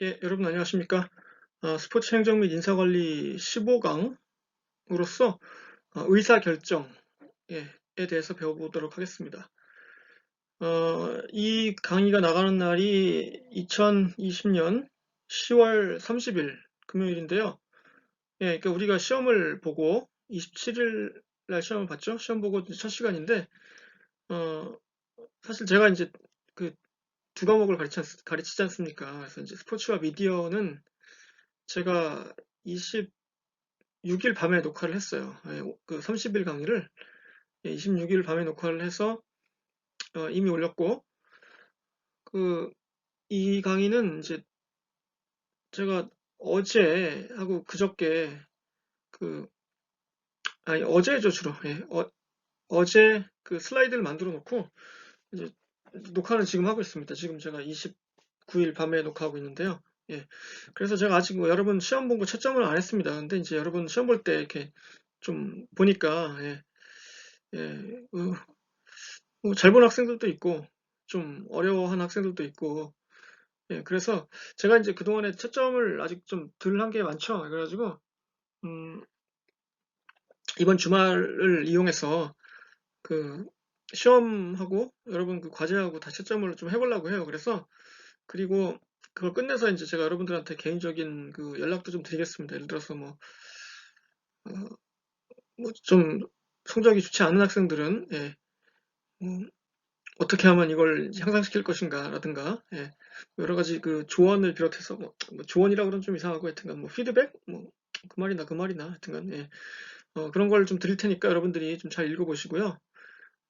예, 여러분 안녕하십니까? 스포츠 행정 및 인사관리 15강으로서 의사결정에 대해서 배워보도록 하겠습니다. 이 강의가 나가는 날이 2020년 10월 30일 금요일인데요. 예, 그러니까 우리가 시험을 보고 27일 날 시험을 봤죠? 시험 보고 첫 시간인데, 어, 사실 제가 이제 그 두 과목을 가르치지 않습니까? 그래서 이제 스포츠와 미디어는 제가 26일 밤에 녹화를 했어요. 예, 그 30일 강의를 26일 밤에 녹화를 해서 이미 올렸고, 그 이 강의는 이제 제가 어제 하고 그저께 그 아니 어제죠 주로. 예, 어제 그 슬라이드를 만들어 놓고 이제 녹화는 지금 하고 있습니다. 지금 제가 29일 밤에 녹화하고 있는데요. 예, 그래서 제가 아직 뭐 여러분 시험 본 거 채점을 안 했습니다. 근데 이제 여러분 시험 볼 때 이렇게 좀 보니까 예, 잘 본 학생들도 있고, 좀 어려워한 학생들도 있고, 예, 그래서 제가 이제 그동안에 채점을 아직 좀 덜 한 게 많죠. 그래가지고, 음, 이번 주말을 이용해서 그 시험하고 여러분 그 과제하고 다 채점을 좀 해보려고 해요. 그래서, 그리고 그걸 끝내서 이제 제가 여러분들한테 개인적인 그 연락도 좀 드리겠습니다. 예를 들어서 어, 좀 성적이 좋지 않은 학생들은, 예, 뭐 어떻게 하면 이걸 향상시킬 것인가라든가, 예, 여러 가지 그 조언을 비롯해서 뭐 조언이라 그러면 좀 이상하고 하여튼간 뭐 피드백 그 말이나 하여튼간, 예, 그런 걸 좀 드릴 테니까 여러분들이 좀 잘 읽어보시고요.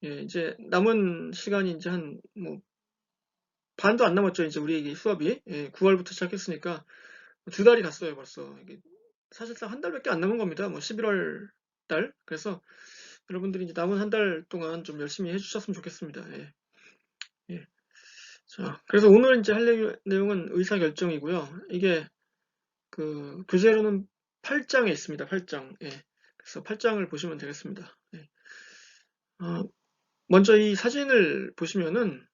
예, 이제 남은 시간이 이제 한 뭐 반도 안 남았죠. 이제 우리 이 수업이, 예, 9월부터 시작했으니까 두 달이 갔어요 벌써. 이게 사실상 한 달밖에 안 남은 겁니다. 뭐 11월 달. 그래서 여러분들이 이제 남은 한 달 동안 좀 열심히 해주셨으면 좋겠습니다. 예. 예. 자, 그래서 오늘 이제 할 내용은 의사결정이고요. 이게 그 교재로는 8장에 있습니다. 8장. 예. 그래서 8장을 보시면 되겠습니다. 예. 어, 먼저 이 사진을 보시면은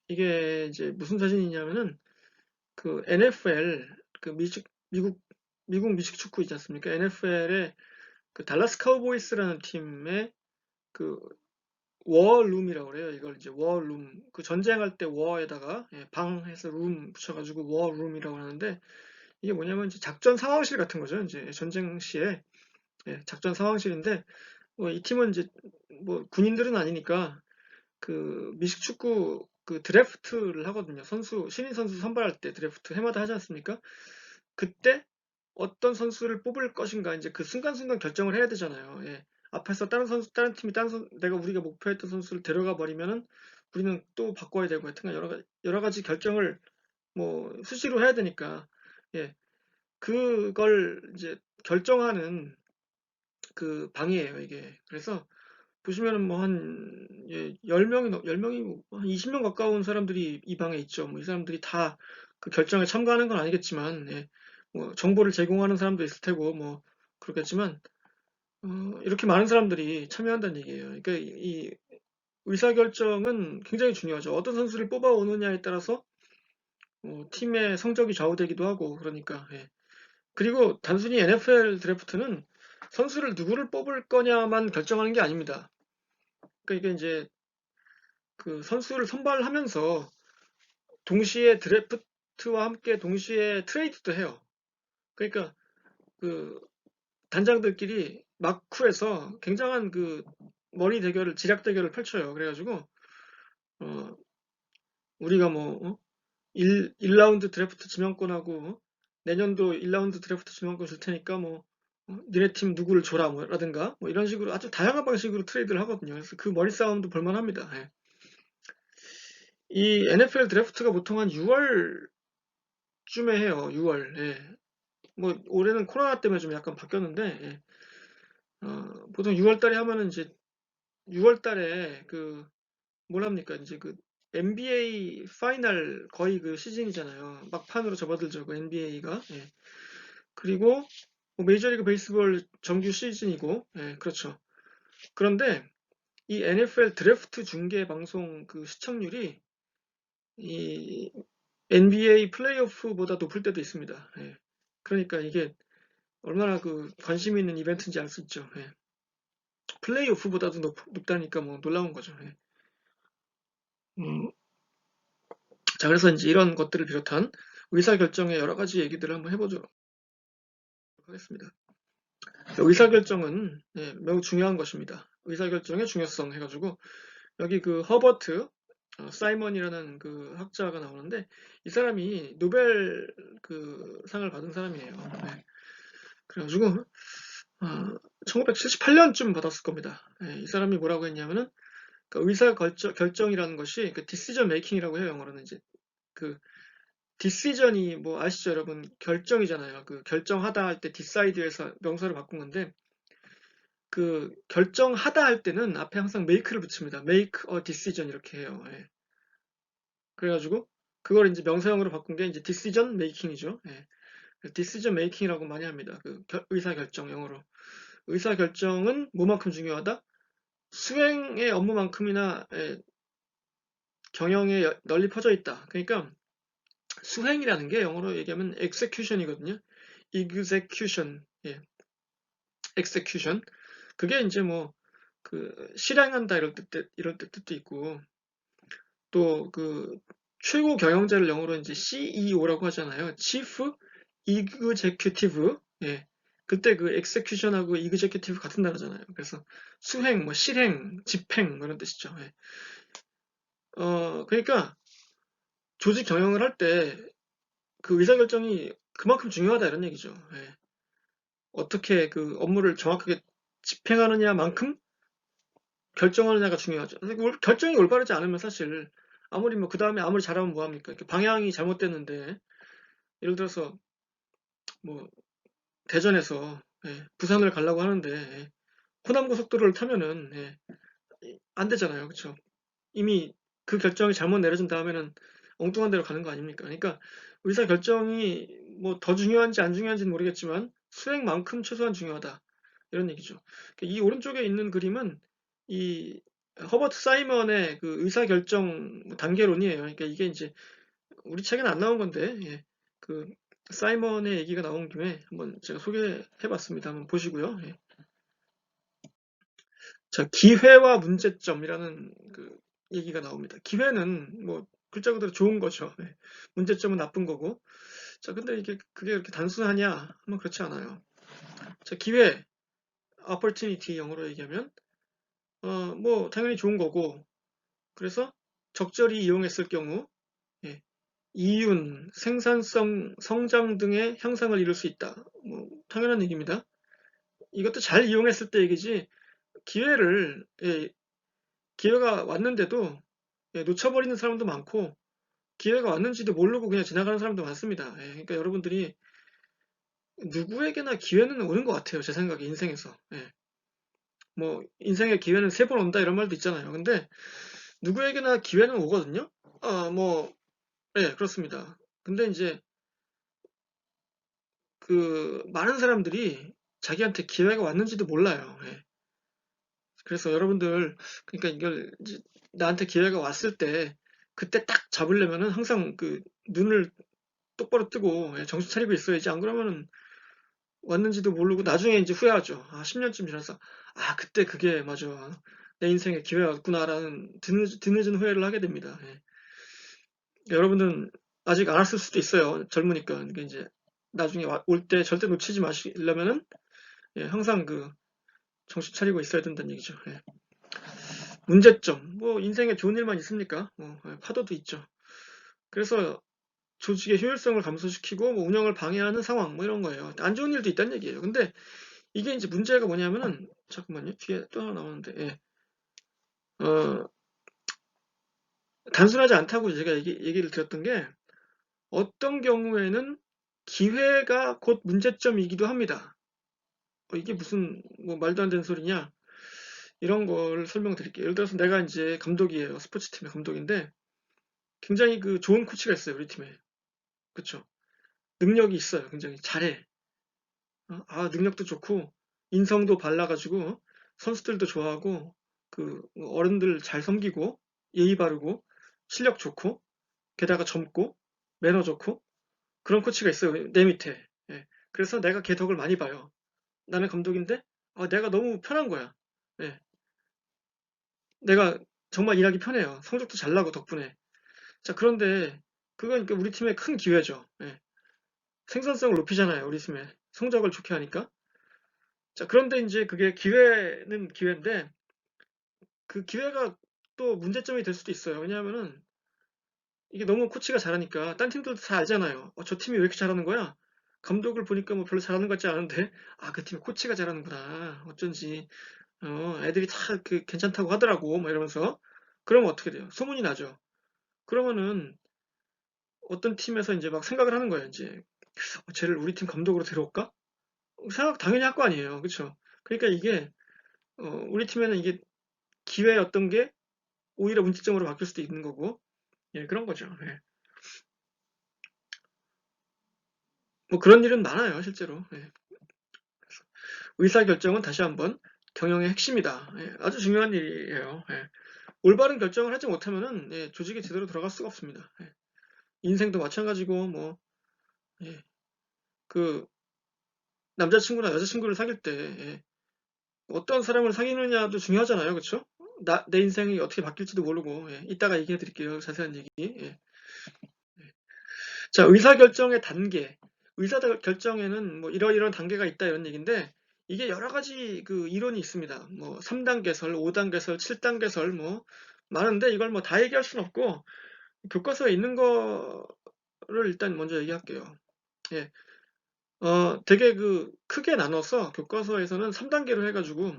이게 이제 무슨 사진이냐면은 그 NFL 그 미국 미식 축구 있지 않습니까? NFL의 그 달라스 카우보이스라는 팀의 그 워룸이라고 그래요. 이걸 이제 워룸 그 전쟁할 때 워에다가, 예, 방해서 룸 붙여가지고 워룸이라고 하는데, 이게 뭐냐면 이제 작전 상황실 같은 거죠. 이제 전쟁 시에, 예, 작전 상황실인데, 이 팀은 이제 뭐 군인들은 아니니까 그 미식축구 그 드래프트를 하거든요. 신인 선수 선발할 때 드래프트 해마다 하지 않습니까? 그때 어떤 선수를 뽑을 것인가 이제 그 순간순간 결정을 해야 되잖아요. 예. 앞에서 다른 팀이 내가 우리가 목표했던 선수를 데려가 버리면은 우리는 또 바꿔야 되고 하여튼 여러 가지 결정을 뭐 수시로 해야 되니까, 예. 그걸 이제 결정하는 그 방이에요, 이게. 그래서 보시면은 뭐 한, 예, 10명이 한 20명 가까운 사람들이 이 방에 있죠. 뭐 이 사람들이 다 그 결정에 참가하는 건 아니겠지만, 예, 뭐 정보를 제공하는 사람도 있을 테고, 뭐 그렇겠지만, 이렇게 많은 사람들이 참여한다는 얘기예요. 그러니까 이 의사결정은 굉장히 중요하죠. 어떤 선수를 뽑아오느냐에 따라서 팀의 성적이 좌우되기도 하고, 그러니까, 예. 그리고 단순히 NFL 드래프트는 선수를 누구를 뽑을 거냐만 결정하는 게 아닙니다. 그러니까 이게 이제 그 선수를 선발하면서 동시에 드래프트와 함께 동시에 트레이드도 해요. 그러니까 그 단장들끼리 마쿠에서 굉장한 그 지략 대결을 펼쳐요. 그래가지고 어, 우리가 뭐 1라운드 드래프트 지명권하고 내년도 1라운드 드래프트 지명권 줄 테니까 뭐 니네 팀 누구를 줘라 뭐라든가 뭐 이런 식으로 아주 다양한 방식으로 트레이드를 하거든요. 그래서 그 머리 싸움도 볼만합니다. 예. 이 NFL 드래프트가 보통 한 6월쯤에 해요. 6월. 예. 뭐 올해는 코로나 때문에 좀 약간 바뀌었는데, 예. 보통 6월 달에 하면은 이제 6월 달에 그 뭐랍니까 이제 그 NBA 파이널 거의 그 시즌이잖아요. 막판으로 접어들죠. 그 NBA가. 예. 그리고 뭐 메이저리그 베이스볼 정규 시즌이고, 예, 그렇죠. 그런데 이 NFL 드래프트 중계 방송 그 시청률이 이 NBA 플레이오프보다 높을 때도 있습니다. 예. 그러니까 이게 얼마나 그 관심 있는 이벤트인지 알 수 있죠. 예. 플레이오프보다도 높다니까 뭐 놀라운 거죠. 예. 음, 자, 그래서 이제 이런 것들을 비롯한 의사결정의 여러 가지 얘기들을 한번 해보도록 하겠습니다. 의사결정은 매우 중요한 것입니다. 의사결정의 중요성 해가지고 여기 그 허버트 사이먼이라는 그 학자가 나오는데 이 사람이 노벨 그 상을 받은 사람이에요. 네. 그래가지고 1978년쯤 받았을 겁니다. 이 사람이 뭐라고 했냐면은 그 의사 결정이라는 것이 그 디시전 메이킹이라고 해요. 영어로는 이제 그 디시전이 뭐 아시죠 여러분? 결정이잖아요. 그 결정하다 할 때 디사이드에서 명사를 바꾼 건데 그 결정하다 할 때는 앞에 항상 make를 붙입니다. make a decision 이렇게 해요. 예. 그래가지고 그걸 이제 명사형으로 바꾼 게 이제 decision making이죠. 예. decision making이라고 많이 합니다. 그 의사 결정 영어로. 의사 결정은 뭐만큼 중요하다? 수행의 업무만큼이나 경영에 널리 퍼져 있다. 그러니까 수행이라는 게 영어로 얘기하면 execution이거든요. execution, 예, execution. 그게 이제 뭐 그 실행한다 이럴 뜻도 있고 또 그 최고 경영자를 영어로 이제 CEO라고 하잖아요. Chief Executive. 예. 그때 그 execution하고 executive 같은 단어잖아요. 그래서 수행, 뭐 실행, 집행 뭐 이런 뜻이죠. 예. 그러니까 조직 경영을 할 때 그 의사결정이 그만큼 중요하다 이런 얘기죠. 예. 어떻게 그 업무를 정확하게 집행하느냐만큼 결정하느냐가 중요하죠. 결정이 올바르지 않으면 사실 아무리 뭐 그 다음에 아무리 잘하면 뭐합니까? 방향이 잘못됐는데 예를 들어서 뭐 대전에서 부산을 가려고 하는데 호남 고속도로를 타면은 안 되잖아요, 그렇죠? 이미 그 결정이 잘못 내려진 다음에는 엉뚱한 데로 가는 거 아닙니까? 그러니까 의사 결정이 뭐 더 중요한지 안 중요한지는 모르겠지만 수행만큼 최소한 중요하다 이런 얘기죠. 이 오른쪽에 있는 그림은 이 허버트 사이먼의 그 의사 결정 단계론이에요. 그러니까 이게 이제 우리 책에는 안 나온 건데 그 사이먼의 얘기가 나온 김에 한번 제가 소개해봤습니다. 한번 보시고요. 자, 기회와 문제점이라는 그 얘기가 나옵니다. 기회는 뭐 글자 그대로 좋은 거죠. 문제점은 나쁜 거고. 자, 근데 이게 그게 그렇게 단순하냐? 하면 그렇지 않아요. 자, 기회, opportunity 영어로 얘기하면 뭐 당연히 좋은 거고. 그래서 적절히 이용했을 경우 이윤, 생산성, 성장 등의 향상을 이룰 수 있다. 뭐 당연한 얘기입니다. 이것도 잘 이용했을 때 얘기지. 기회를 기회가 왔는데도 놓쳐버리는 사람도 많고 기회가 왔는지도 모르고 그냥 지나가는 사람도 많습니다. 그러니까 여러분들이 누구에게나 기회는 오는 것 같아요. 제 생각에 인생에서. 뭐 인생의 기회는 3번 온다 이런 말도 있잖아요. 근데 누구에게나 기회는 오거든요. 뭐 그렇습니다. 근데 이제 그 많은 사람들이 자기한테 기회가 왔는지도 몰라요. 그래서 여러분들 그러니까 이걸 이제 나한테 기회가 왔을 때 그때 딱 잡으려면은 항상 그 눈을 똑바로 뜨고 정신 차리고 있어야지. 안 그러면은 왔는지도 모르고 나중에 이제 후회하죠. 10년쯤 지나서 그때 그게 맞아. 내 인생에 기회가 왔구나라는 뒤늦은 후회를 하게 됩니다. 여러분들은 아직 안 왔을 수도 있어요. 젊으니까. 그러니까 이제 나중에 올 때 절대 놓치지 마시려면은 항상 그 정신 차리고 있어야 된다는 얘기죠. 문제점. 뭐 인생에 좋은 일만 있습니까? 파도도 있죠. 그래서 조직의 효율성을 감소시키고 뭐 운영을 방해하는 상황 뭐 이런 거예요. 안 좋은 일도 있다는 얘기예요. 근데 이게 이제 문제가 뭐냐면은 잠깐만요. 뒤에 또 하나 나오는데 어, 단순하지 않다고 제가 얘기를 드렸던 게 어떤 경우에는 기회가 곧 문제점이기도 합니다. 이게 무슨 뭐 말도 안 되는 소리냐? 이런 걸 설명드릴게요. 예를 들어서 내가 이제 감독이에요. 스포츠팀의 감독인데 굉장히 그 좋은 코치가 있어요. 우리 팀에. 그쵸? 능력이 있어요. 굉장히 잘해. 능력도 좋고 인성도 발라가지고 선수들도 좋아하고 그 어른들 잘 섬기고 예의 바르고 실력 좋고 게다가 젊고 매너 좋고 그런 코치가 있어요. 내 밑에. 예. 그래서 내가 걔 덕을 많이 봐요. 나는 감독인데 내가 너무 편한 거야. 예. 내가 정말 일하기 편해요. 성적도 잘 나고 덕분에. 자, 그런데 그건 그러니까 우리 팀의 큰 기회죠. 예. 생산성을 높이잖아요. 우리 팀의 성적을 좋게 하니까. 자, 그런데 이제 그게 기회는 기회인데 그 기회가 또 문제점이 될 수도 있어요. 왜냐하면은 이게 너무 코치가 잘하니까 딴 팀들도 다 알잖아요. 저 팀이 왜 이렇게 잘하는 거야? 감독을 보니까 뭐 별로 잘하는 것 같지 않은데 그 팀이 코치가 잘하는구나. 어쩐지 애들이 다 그 괜찮다고 하더라고. 뭐 이러면서 그러면 어떻게 돼요? 소문이 나죠. 그러면은 어떤 팀에서 이제 막 생각을 하는 거예요. 이제 쟤를 우리 팀 감독으로 데려올까? 생각 당연히 할 거 아니에요. 그렇죠? 그러니까 이게 우리 팀에는 이게 기회였던 게 오히려 문제점으로 바뀔 수도 있는 거고, 예, 그런 거죠. 예. 뭐 그런 일은 많아요, 실제로. 예. 의사결정은 다시 한번 경영의 핵심이다. 예, 아주 중요한 일이에요. 예. 올바른 결정을 하지 못하면은 조직이 제대로 들어갈 수가 없습니다. 예. 인생도 마찬가지고 뭐 예, 그 남자친구나 여자친구를 사귈 때 어떤 사람을 사귀느냐도 중요하잖아요, 그렇죠? 내 인생이 어떻게 바뀔지도 모르고 이따가 얘기해 드릴게요. 자세한 얘기. 예. 자, 의사결정의 단계. 의사결정에는 뭐 이런 단계가 있다 이런 얘기인데 이게 여러 가지 그 이론이 있습니다. 뭐 3단계설, 5단계설, 7단계설 뭐 많은데 이걸 뭐 다 얘기할 수는 없고 교과서에 있는 거를 일단 먼저 얘기할게요. 예. 되게 그 크게 나눠서 교과서에서는 3단계로 해가지고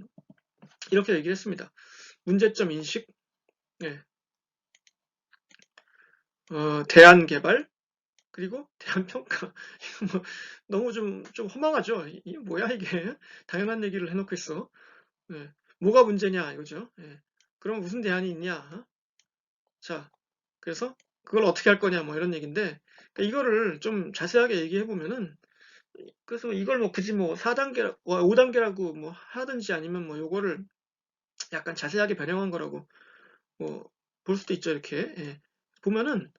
이렇게 얘기를 했습니다. 문제점 인식, 예. 대안 개발, 그리고 대안평가. 뭐 너무 좀 허망하죠? 뭐야 이게? 당연한 얘기를 해놓고 있어. 예. 뭐가 문제냐 이거죠. 예. 그럼 무슨 대안이 있냐? 자, 그래서 그걸 어떻게 할 거냐 뭐 이런 얘기인데 그러니까 이거를 좀 자세하게 얘기해 보면은 그래서 이걸 뭐 굳이 뭐 4단계, 5단계라고 뭐 하든지 아니면 뭐 요거를 약간 자세하게 변형한 거라고 뭐 볼 수도 있죠 이렇게. 예. 보면은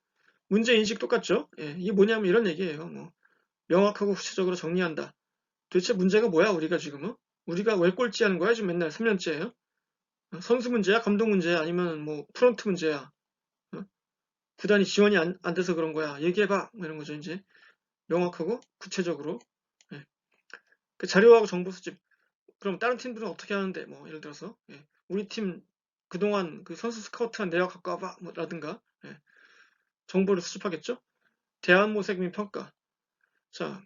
문제 인식 똑같죠. 예. 이게 뭐냐면 이런 얘기예요. 뭐 명확하고 구체적으로 정리한다. 도대체 문제가 뭐야 우리가 지금은? 우리가 왜 꼴찌하는 거야 지금 맨날 3년째예요? 선수 문제야? 감독 문제야? 아니면 뭐 프런트 문제야? 어? 구단이 지원이 안 돼서 그런 거야? 얘기해봐. 뭐 이런 거죠 이제. 명확하고 구체적으로. 예. 그 자료하고 정보 수집. 그럼 다른 팀들은 어떻게 하는데? 뭐 예를 들어서 우리 팀 그동안 그 선수 스카우트한 내역 갖고 와봐. 뭐 라든가 정보를 수집하겠죠? 대안 모색 및 평가. 자,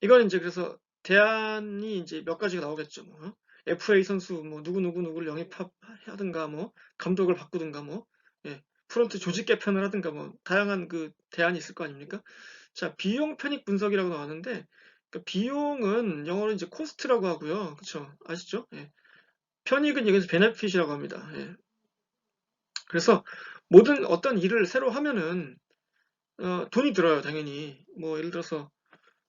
이건 이제 그래서 대안이 이제 몇 가지가 나오겠죠. 뭐, FA 선수 뭐 누구를 영입하든가 뭐 감독을 바꾸든가 뭐 프런트 조직 개편을 하든가 뭐 다양한 그 대안이 있을 거 아닙니까? 자, 비용 편익 분석이라고 나왔는데 그 비용은 영어로 이제 코스트라고 하고요. 그렇죠? 아시죠? 예. 편익은 여기서 베네핏이라고 합니다. 예. 그래서 모든 어떤 일을 새로 하면은 돈이 들어요, 당연히. 뭐 예를 들어서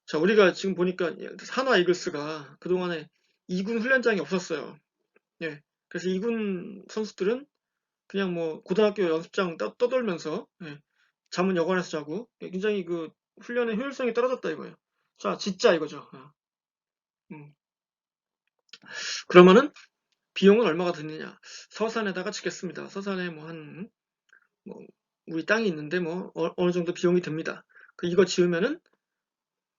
자, 우리가 지금 보니까 한화 이글스가 그동안에 2군 훈련장이 없었어요. 예. 그래서 2군 선수들은 그냥 뭐 고등학교 연습장 떠돌면서 잠은 여관에서 자고 굉장히 그 훈련의 효율성이 떨어졌다 이거예요. 자, 진짜 이거죠. 음. 그러면은 비용은 얼마가 드느냐? 서산에다가 짓겠습니다. 서산에 뭐 우리 땅이 있는데 뭐 어느 정도 비용이 듭니다. 이거 지으면은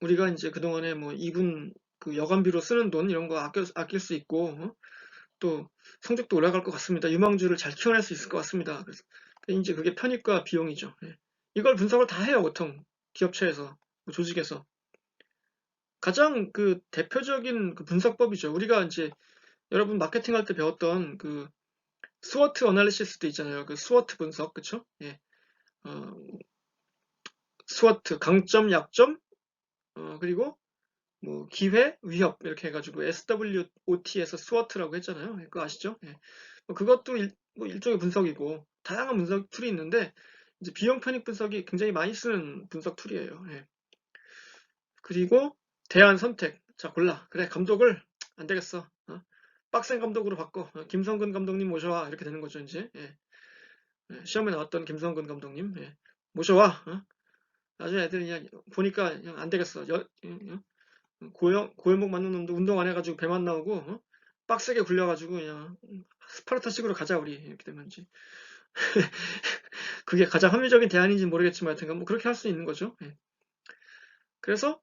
우리가 이제 그동안에 뭐 2군 그 여관비로 쓰는 돈 이런 거 아낄 수 있고 또 성적도 올라갈 것 같습니다. 유망주를 잘 키워낼 수 있을 것 같습니다. 그래서 이제 그게 편익과 비용이죠. 이걸 분석을 다 해요, 보통 기업체에서 뭐 조직에서 가장 그 대표적인 그 분석법이죠. 우리가 이제 여러분 마케팅 할 때 배웠던 그 스워트 어널리시스도 있잖아요. 그 스워트 분석, 그쵸? 예. 어, 스워트 강점, 약점, 그리고 뭐 기회, 위협 이렇게 해가지고 SWOT에서 스워트라고 했잖아요. 그거 아시죠? 예. 그것도 뭐 일종의 분석이고 다양한 분석 툴이 있는데 이제 비용 편익 분석이 굉장히 많이 쓰는 분석 툴이에요. 예. 그리고 대안 선택. 자, 골라. 그래, 감독을 안 되겠어. 빡센 감독으로 바꿔. 김성근 감독님 모셔와. 이렇게 되는 거죠, 이제. 시험에 나왔던 김성근 감독님 모셔와. 나중에 애들이 그냥 보니까 그냥 안 되겠어. 고혈목 맞는 놈도 운동 안 해가지고 배만 나오고, 빡세게 굴려가지고 그냥 스파르타식으로 가자 우리 이렇게 되면 이제 그게 가장 합리적인 대안인지 는 모르겠지만 하여튼 뭐 그렇게 할 수 있는 거죠. 예. 그래서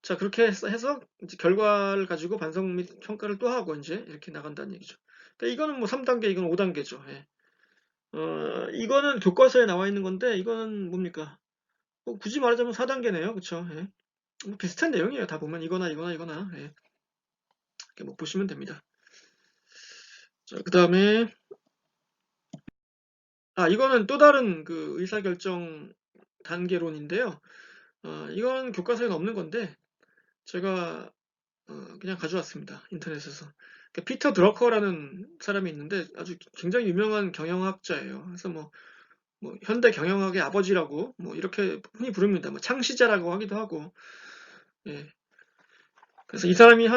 자 그렇게 해서 이제 결과를 가지고 반성 및 평가를 또 하고 이제 이렇게 나간다는 얘기죠. 그러니까 이거는 뭐 3단계, 이건 5단계죠. 예. 이거는 교과서에 나와 있는 건데 이거는 뭡니까? 뭐 굳이 말하자면 4단계네요. 그쵸? 예. 뭐 비슷한 내용이에요. 다 보면 이거나 이거나 이거나 예. 이렇게 뭐 보시면 됩니다. 자, 그 다음에 이거는 또 다른 그 의사결정 단계론인데요. 이건 교과서에는 없는 건데 제가 그냥 가져왔습니다. 인터넷에서. 그러니까 피터 드러커라는 사람이 있는데 아주 굉장히 유명한 경영학자예요. 그래서 뭐 현대 경영학의 아버지라고 뭐 이렇게 흔히 부릅니다. 뭐 창시자라고 하기도 하고. 예. 그래서 이 사람이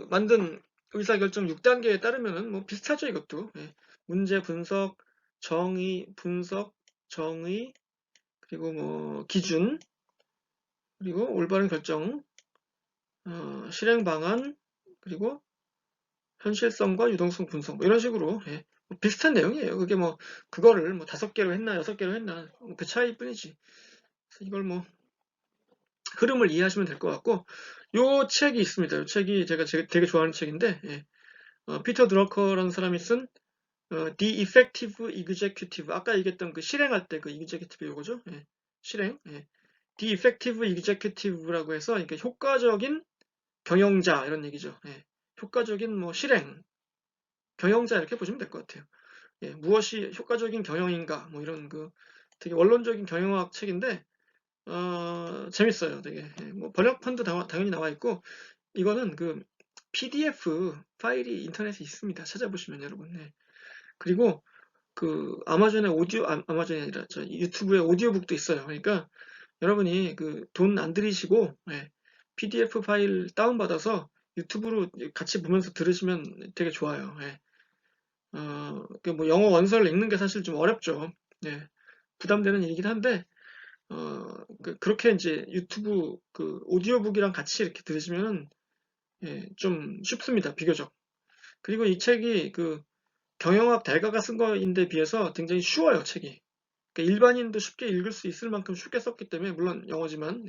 만든 의사결정 6단계에 따르면은 뭐 비슷하죠, 이것도. 예. 문제 분석, 정의, 그리고 뭐 기준, 그리고 올바른 결정, 실행 방안, 그리고 현실성과 유동성 분석, 뭐 이런 식으로 예. 뭐 비슷한 내용이에요. 그게 뭐 그거를 뭐 5개로 했나 6개로 했나 그 차이뿐이지. 그래서 이걸 뭐 흐름을 이해하시면 될 것 같고, 요 책이 있습니다. 요 책이 제가 되게 좋아하는 책인데, 예. 피터 드러커라는 사람이 쓴 The Effective Executive, 아까 얘기했던 그 실행할 때 그 executive 요거죠. 예. 실행. 예. The Effective Executive라고 해서 이렇게 효과적인 경영자 이런 얘기죠. 예. 효과적인 뭐 실행, 경영자 이렇게 보시면 될 것 같아요. 예, 무엇이 효과적인 경영인가 뭐 이런 그 되게 원론적인 경영학 책인데 재밌어요. 되게 뭐 번역판도 당연히 나와 있고 이거는 그 PDF 파일이 인터넷에 있습니다. 찾아보시면 여러분. 네. 그리고 그 아마존의 아마존이 아니라 저 유튜브에 오디오북도 있어요. 그러니까 여러분이 그 돈 안 들이시고 PDF 파일 다운받아서 유튜브로 같이 보면서 들으시면 되게 좋아요. 예. 뭐 영어 원서를 읽는 게 사실 좀 어렵죠. 예. 부담되는 일이긴 한데 그렇게 이제 유튜브 그 오디오북이랑 같이 이렇게 들으시면은 좀 쉽습니다. 비교적. 그리고 이 책이 그 경영학 대가가 쓴 거인데 비해서 굉장히 쉬워요, 책이. 그러니까 일반인도 쉽게 읽을 수 있을 만큼 쉽게 썼기 때문에 물론 영어지만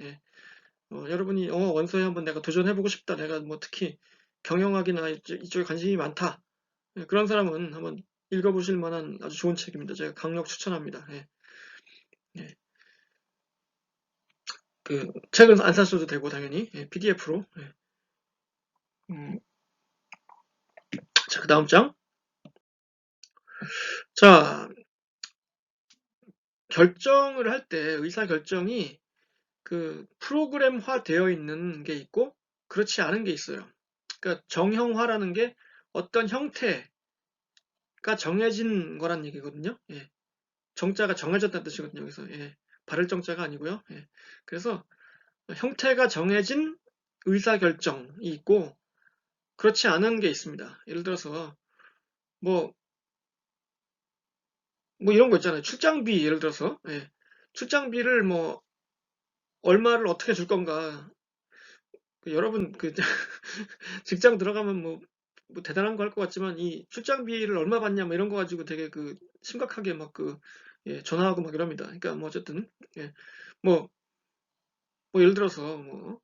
여러분이 영어 원서에 한번 내가 도전해보고 싶다. 내가 뭐 특히 경영학이나 이쪽에 관심이 많다. 그런 사람은 한번 읽어보실 만한 아주 좋은 책입니다. 제가 강력 추천합니다. 예. 예. 그 책은 안 사셔도 되고 당연히 PDF로. 자, 그 다음 장. 자, 결정을 할 때 의사 결정이 그 프로그램화 되어 있는 게 있고 그렇지 않은 게 있어요. 그러니까 정형화라는 게 어떤 형태가 정해진 거란 얘기거든요. 예. 정자가 정해졌다는 뜻이거든요. 여기서 바를 정자가 아니고요. 그래서 형태가 정해진 의사 결정이 있고 그렇지 않은 게 있습니다. 예를 들어서 뭐 이런 거 있잖아요. 출장비 예를 들어서 출장비를 뭐 얼마를 어떻게 줄 건가. 여러분 그 직장 들어가면 뭐 대단한 거 할 것 같지만 이 출장비를 얼마 받냐 뭐 이런 거 가지고 되게 그 심각하게 막 전화하고 막 이럽니다. 그러니까 뭐 어쨌든 뭐, 뭐 예를 들어서 뭐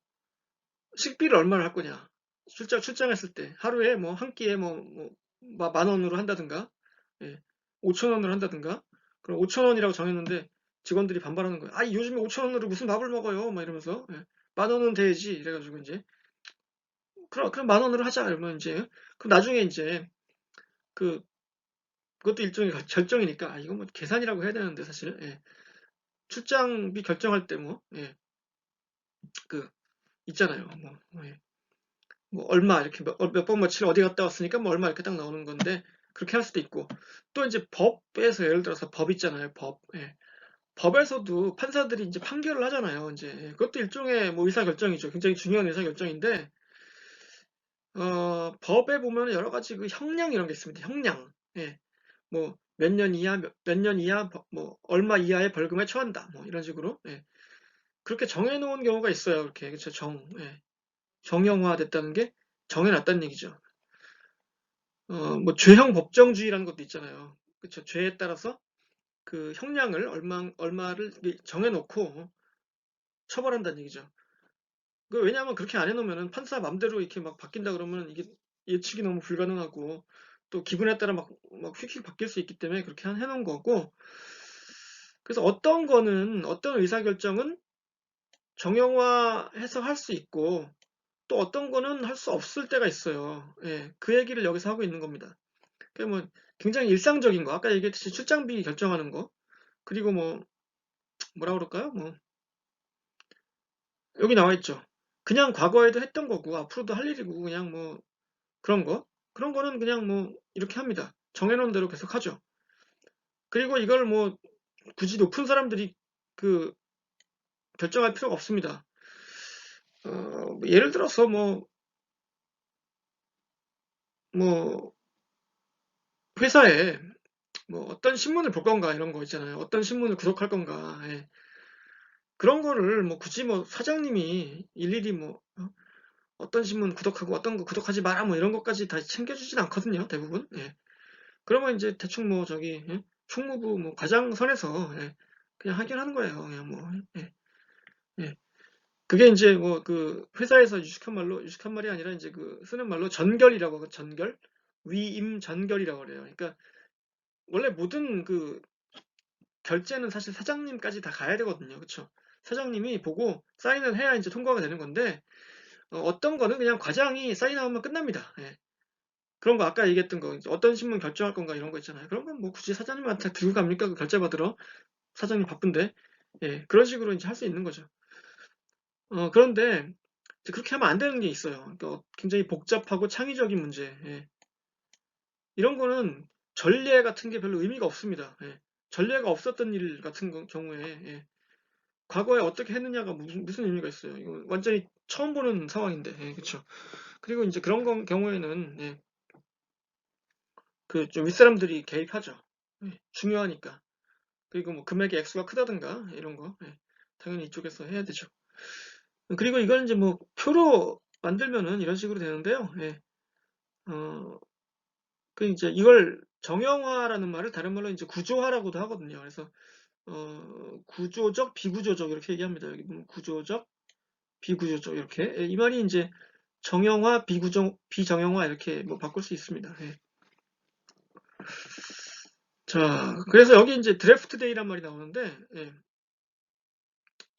식비를 얼마를 할 거냐. 출장했을 때 하루에 뭐 한 끼에 만 원으로 한다든가 5천 원으로 한다든가 그럼 5천 원이라고 정했는데 직원들이 반발하는 거예요. 요즘에 5천 원으로 무슨 밥을 먹어요? 막 이러면서 만 원은 돼야지 이래가지고 이제 그럼 만 원으로 하자 이러면 이제 그럼 나중에 이제 그 그것도 일종의 결정이니까 이건 뭐 계산이라고 해야 되는데 사실 출장비 결정할 때 그 있잖아요. 뭐 얼마 이렇게 몇 번 며칠 어디 갔다 왔으니까 뭐 얼마 이렇게 딱 나오는 건데 그렇게 할 수도 있고 또 이제 법에서 예를 들어서 법 있잖아요. 법에서도 판사들이 이제 판결을 하잖아요. 이제 그것도 일종의 뭐 의사 결정이죠. 굉장히 중요한 의사 결정인데 법에 보면 여러 가지 그 형량 이런 게 있습니다. 형량. 뭐 몇 년 이하 뭐 얼마 이하의 벌금에 처한다. 뭐 이런 식으로. 그렇게 정해놓은 경우가 있어요. 그렇게 그쵸 예. 정형화됐다는 게 정해놨다는 얘기죠. 뭐 죄형 법정주의라는 것도 있잖아요. 그쵸 죄에 따라서 그 형량을 얼마를 정해놓고 처벌한다는 얘기죠. 왜냐하면 그렇게 안 해놓으면은 판사 맘대로 이렇게 막 바뀐다 그러면 이게 예측이 너무 불가능하고 또 기분에 따라 막 휙휙 바뀔 수 있기 때문에 그렇게 해놓은 거고. 그래서 어떤 거는 어떤 의사결정은 정형화해서 할 수 있고 또 어떤 거는 할 수 없을 때가 있어요. 예, 그 얘기를 여기서 하고 있는 겁니다. 뭐 굉장히 일상적인 거, 아까 얘기했듯이 출장비 결정하는 거, 그리고 뭐라 그럴까요? 여기 나와 있죠. 그냥 과거에도 했던 거고 앞으로도 할 일이고 그냥 그런 거, 그런 거는 그냥 이렇게 합니다. 정해놓은 대로 계속 하죠. 그리고 이걸 굳이 높은 사람들이 그 결정할 필요가 없습니다. 예를 들어서 뭐 회사에 어떤 신문을 볼 건가 이런 거 있잖아요. 어떤 신문을 구독할 건가. 예. 그런 거를 굳이 사장님이 일일이 어떤 신문 구독하고 어떤 거 구독하지 마라 이런 것까지 다 챙겨주진 않거든요. 대부분. 예. 그러면 이제 대충 예? 총무부 과장 선에서 예. 그냥 하긴 하는 거예요. 그냥 예. 예. 그게 이제 그 회사에서 유식한 말이 아니라 이제 그 쓰는 말로 전결이라고 하고 전결 위임 전결이라고 그래요. 그러니까 원래 모든 그 결제는 사실 사장님까지 다 가야 되거든요. 그쵸? 사장님이 보고 사인을 해야 이제 통과가 되는 건데, 어떤 거는 그냥 과장이 사인하면 끝납니다. 예. 그런 거 아까 얘기했던 거, 어떤 신문 결정할 건가 이런 거 있잖아요. 그런 건 굳이 사장님한테 들고 갑니까? 그 결제 받으러. 사장님 바쁜데. 예. 그런 식으로 이제 할 수 있는 거죠. 그런데, 이제 그렇게 하면 안 되는 게 있어요. 그러니까 굉장히 복잡하고 창의적인 문제. 예. 이런 거는 전례 같은 게 별로 의미가 없습니다. 예. 전례가 없었던 일 같은 경우에, 예. 과거에 어떻게 했느냐가 무슨 의미가 있어요. 이거 완전히 처음 보는 상황인데, 예, 그쵸. 그리고 이제 그런 경우에는, 예, 그 좀 윗사람들이 개입하죠. 예, 중요하니까. 그리고 금액의 액수가 크다든가, 이런 거, 예, 당연히 이쪽에서 해야 되죠. 그리고 이걸 이제 표로 만들면은 이런 식으로 되는데요. 예, 그 이제 이걸 정형화라는 말을 다른 말로 이제 구조화라고도 하거든요. 그래서, 구조적, 비구조적 이렇게 얘기합니다. 여기 보면 구조적, 비구조적 이렇게. 예, 이 말이 이제 정형화, 비정형화 이렇게 바꿀 수 있습니다. 예. 자, 그래서 여기 이제 드래프트 데이란 말이 나오는데, 예.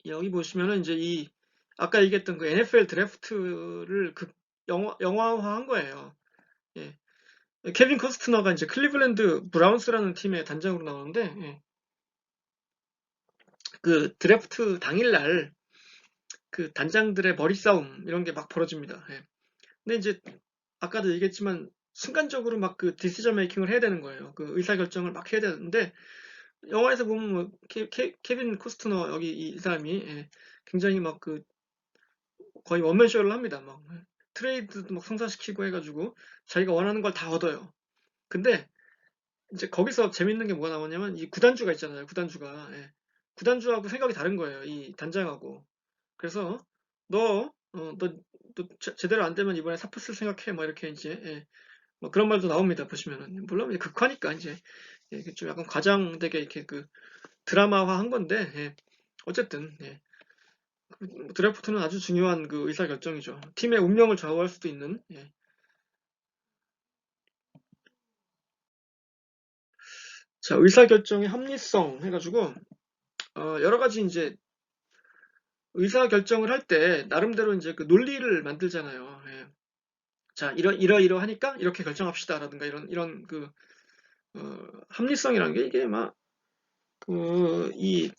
여기 보시면은 이제 아까 얘기했던 그 NFL 드래프트를 영화화한 거예요. 예. 케빈 커스트너가 이제 클리블랜드 브라운스라는 팀의 단장으로 나오는데, 예. 그 드래프트 당일날 그 단장들의 머리 싸움 이런 게 막 벌어집니다. 예. 근데 이제 아까도 얘기했지만 순간적으로 막 그 디시전 메이킹을 해야 되는 거예요. 그 의사 결정을 막 해야 되는데 영화에서 보면 케빈 코스트너 여기 이 사람이 예, 굉장히 막 그 거의 원맨 쇼를 합니다. 막 트레이드도 막 성사시키고 해가지고 자기가 원하는 걸 다 얻어요. 근데 이제 거기서 재밌는 게 뭐가 나오냐면 이 구단주가 있잖아요. 구단주가 예. 구단주하고 생각이 다른 거예요. 이 단장하고. 그래서 너 제대로 안 되면 이번에 사표 쓸 생각해. 막 이렇게 이제 예. 그런 말도 나옵니다. 보시면은 물론 이제 극화니까 이제 예, 좀 약간 과장되게 이렇게 그 드라마화 한 건데 예. 어쨌든 예. 드래프트는 아주 중요한 그 의사 결정이죠. 팀의 운명을 좌우할 수도 있는 예. 자, 의사 결정의 합리성 해가지고 여러 가지 이제 의사 결정을 할 때 나름대로 이제 그 논리를 만들잖아요. 예. 자, 이러하니까 이렇게 결정합시다라든가 이런 그 합리성이라는 게 이게 막 이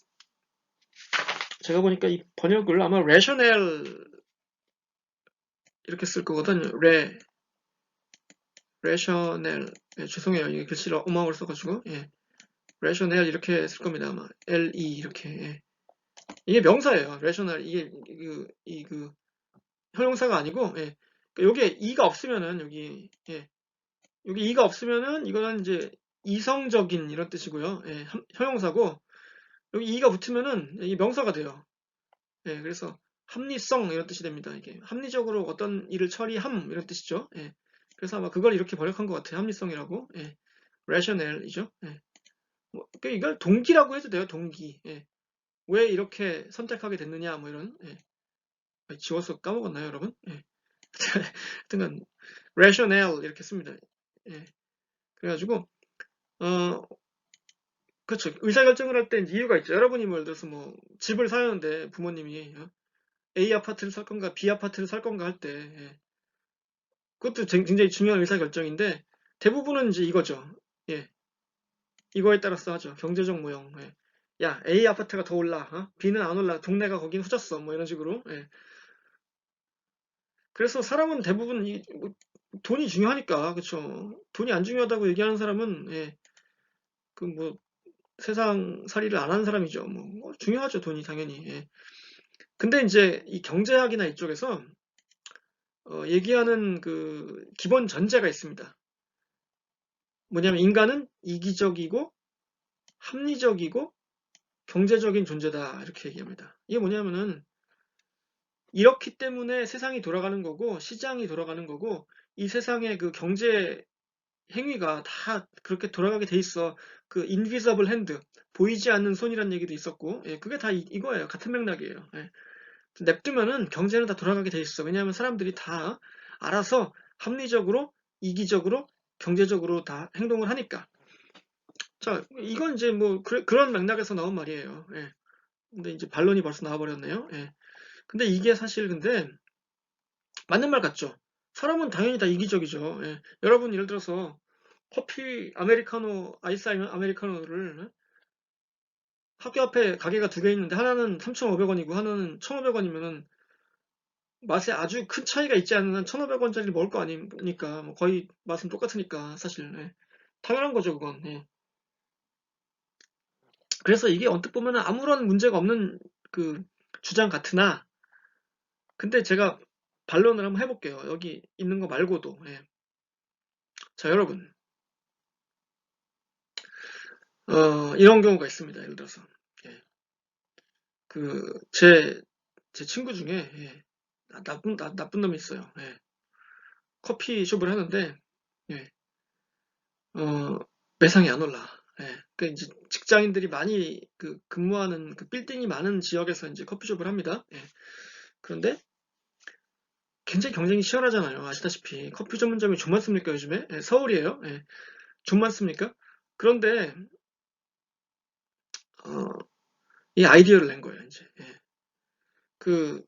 제가 보니까 이 번역을 아마 rational 이렇게 쓸 거거든요. rational. 예, 죄송해요. 이게 글씨를 어마어마하게 써가지고 예. rational 이렇게 쓸 겁니다. 아마 LE 이렇게 예. 이게 명사예요. rational 이게 그 형용사가 아니고 예. 여기에 e가 없으면은 여기 예. 여기 e가 없으면은 이거는 이제 이성적인 이런 뜻이고요. 예, 형용사고 여기 e가 붙으면은 이 명사가 돼요. 예, 그래서 합리성 이런 뜻이 됩니다. 이게 합리적으로 어떤 일을 처리함 이런 뜻이죠. 예. 그래서 아마 그걸 이렇게 번역한 것 같아요. 합리성이라고. 예. rational이죠. 예. 뭐, 그러니까 이걸 동기라고 해도 돼요. 동기. 예. 왜 이렇게 선택하게 됐느냐 뭐 이런. 예. 지워서 까먹었나요, 여러분? 예. 하여튼간 rationale 이렇게 씁니다. 예. 그래가지고 어 그렇죠. 의사결정을 할 때 이유가 있죠. 여러분이 뭐 예를 들어서 뭐 집을 사는데 부모님이 A 아파트를 살 건가 B 아파트를 살 건가 할 때 그것도 굉장히 중요한 의사결정인데 대부분은 이제 이거죠. 예, 이거에 따라서 하죠. 경제적 모형. 예. 야, A 아파트가 더 올라, B는 안 올라. 동네가 거긴 후졌어. 뭐 이런 식으로. 예. 그래서 사람은 대부분 뭐 돈이 중요하니까, 그렇죠. 돈이 안 중요하다고 얘기하는 사람은 예, 그 뭐 세상 살이를 안 하는 사람이죠. 뭐 중요하죠, 돈이 당연히. 예. 근데 이제 이 경제학이나 이쪽에서 얘기하는 그 기본 전제가 있습니다. 뭐냐면 인간은 이기적이고 합리적이고 경제적인 존재다 이렇게 얘기합니다. 이게 뭐냐면은 이렇기 때문에 세상이 돌아가는 거고 시장이 돌아가는 거고 이 세상의 그 경제 행위가 다 그렇게 돌아가게 돼 있어. 그 invisible hand 보이지 않는 손이라는 얘기도 있었고 예, 그게 다 이거예요. 같은 맥락이에요. 예. 냅두면은 경제는 다 돌아가게 돼 있어. 왜냐하면 사람들이 다 알아서 합리적으로 이기적으로 경제적으로 다 행동을 하니까. 자, 이건 이제 뭐 그런 맥락에서 나온 말이에요. 예. 근데 이제 반론이 벌써 나와버렸네요. 예. 근데 이게 사실 근데 맞는 말 같죠? 사람은 당연히 다 이기적이죠. 예. 여러분 예를 들어서 커피 아메리카노 아이스 아메리카노를 학교 앞에 가게가 두 개 있는데 하나는 3,500원이고 하나는 1,500원이면은 맛에 아주 큰 차이가 있지 않는 한 1,500원짜리를 먹을 거 아닙니까? 뭐 거의 맛은 똑같으니까 사실. 예. 당연한 거죠, 그건. 예. 그래서 이게 언뜻 보면 아무런 문제가 없는 그 주장 같으나 근데 제가 반론을 한번 해볼게요. 여기 있는 거 말고도. 예. 자, 여러분. 이런 경우가 있습니다. 예를 들어서. 예. 제 친구 중에, 예. 나쁜 놈이 있어요. 예. 커피숍을 하는데, 예. 어, 매상이 안 올라. 예. 그 이제 직장인들이 많이 근무하는 그 빌딩이 많은 지역에서 이제 커피숍을 합니다. 예. 그런데 굉장히 경쟁이 치열하잖아요. 아시다시피. 커피 전문점이 좀 많습니까, 요즘에? 예, 서울이에요. 예. 좀 많습니까? 그런데, 어, 이 아이디어를 낸 거예요, 이제. 예. 그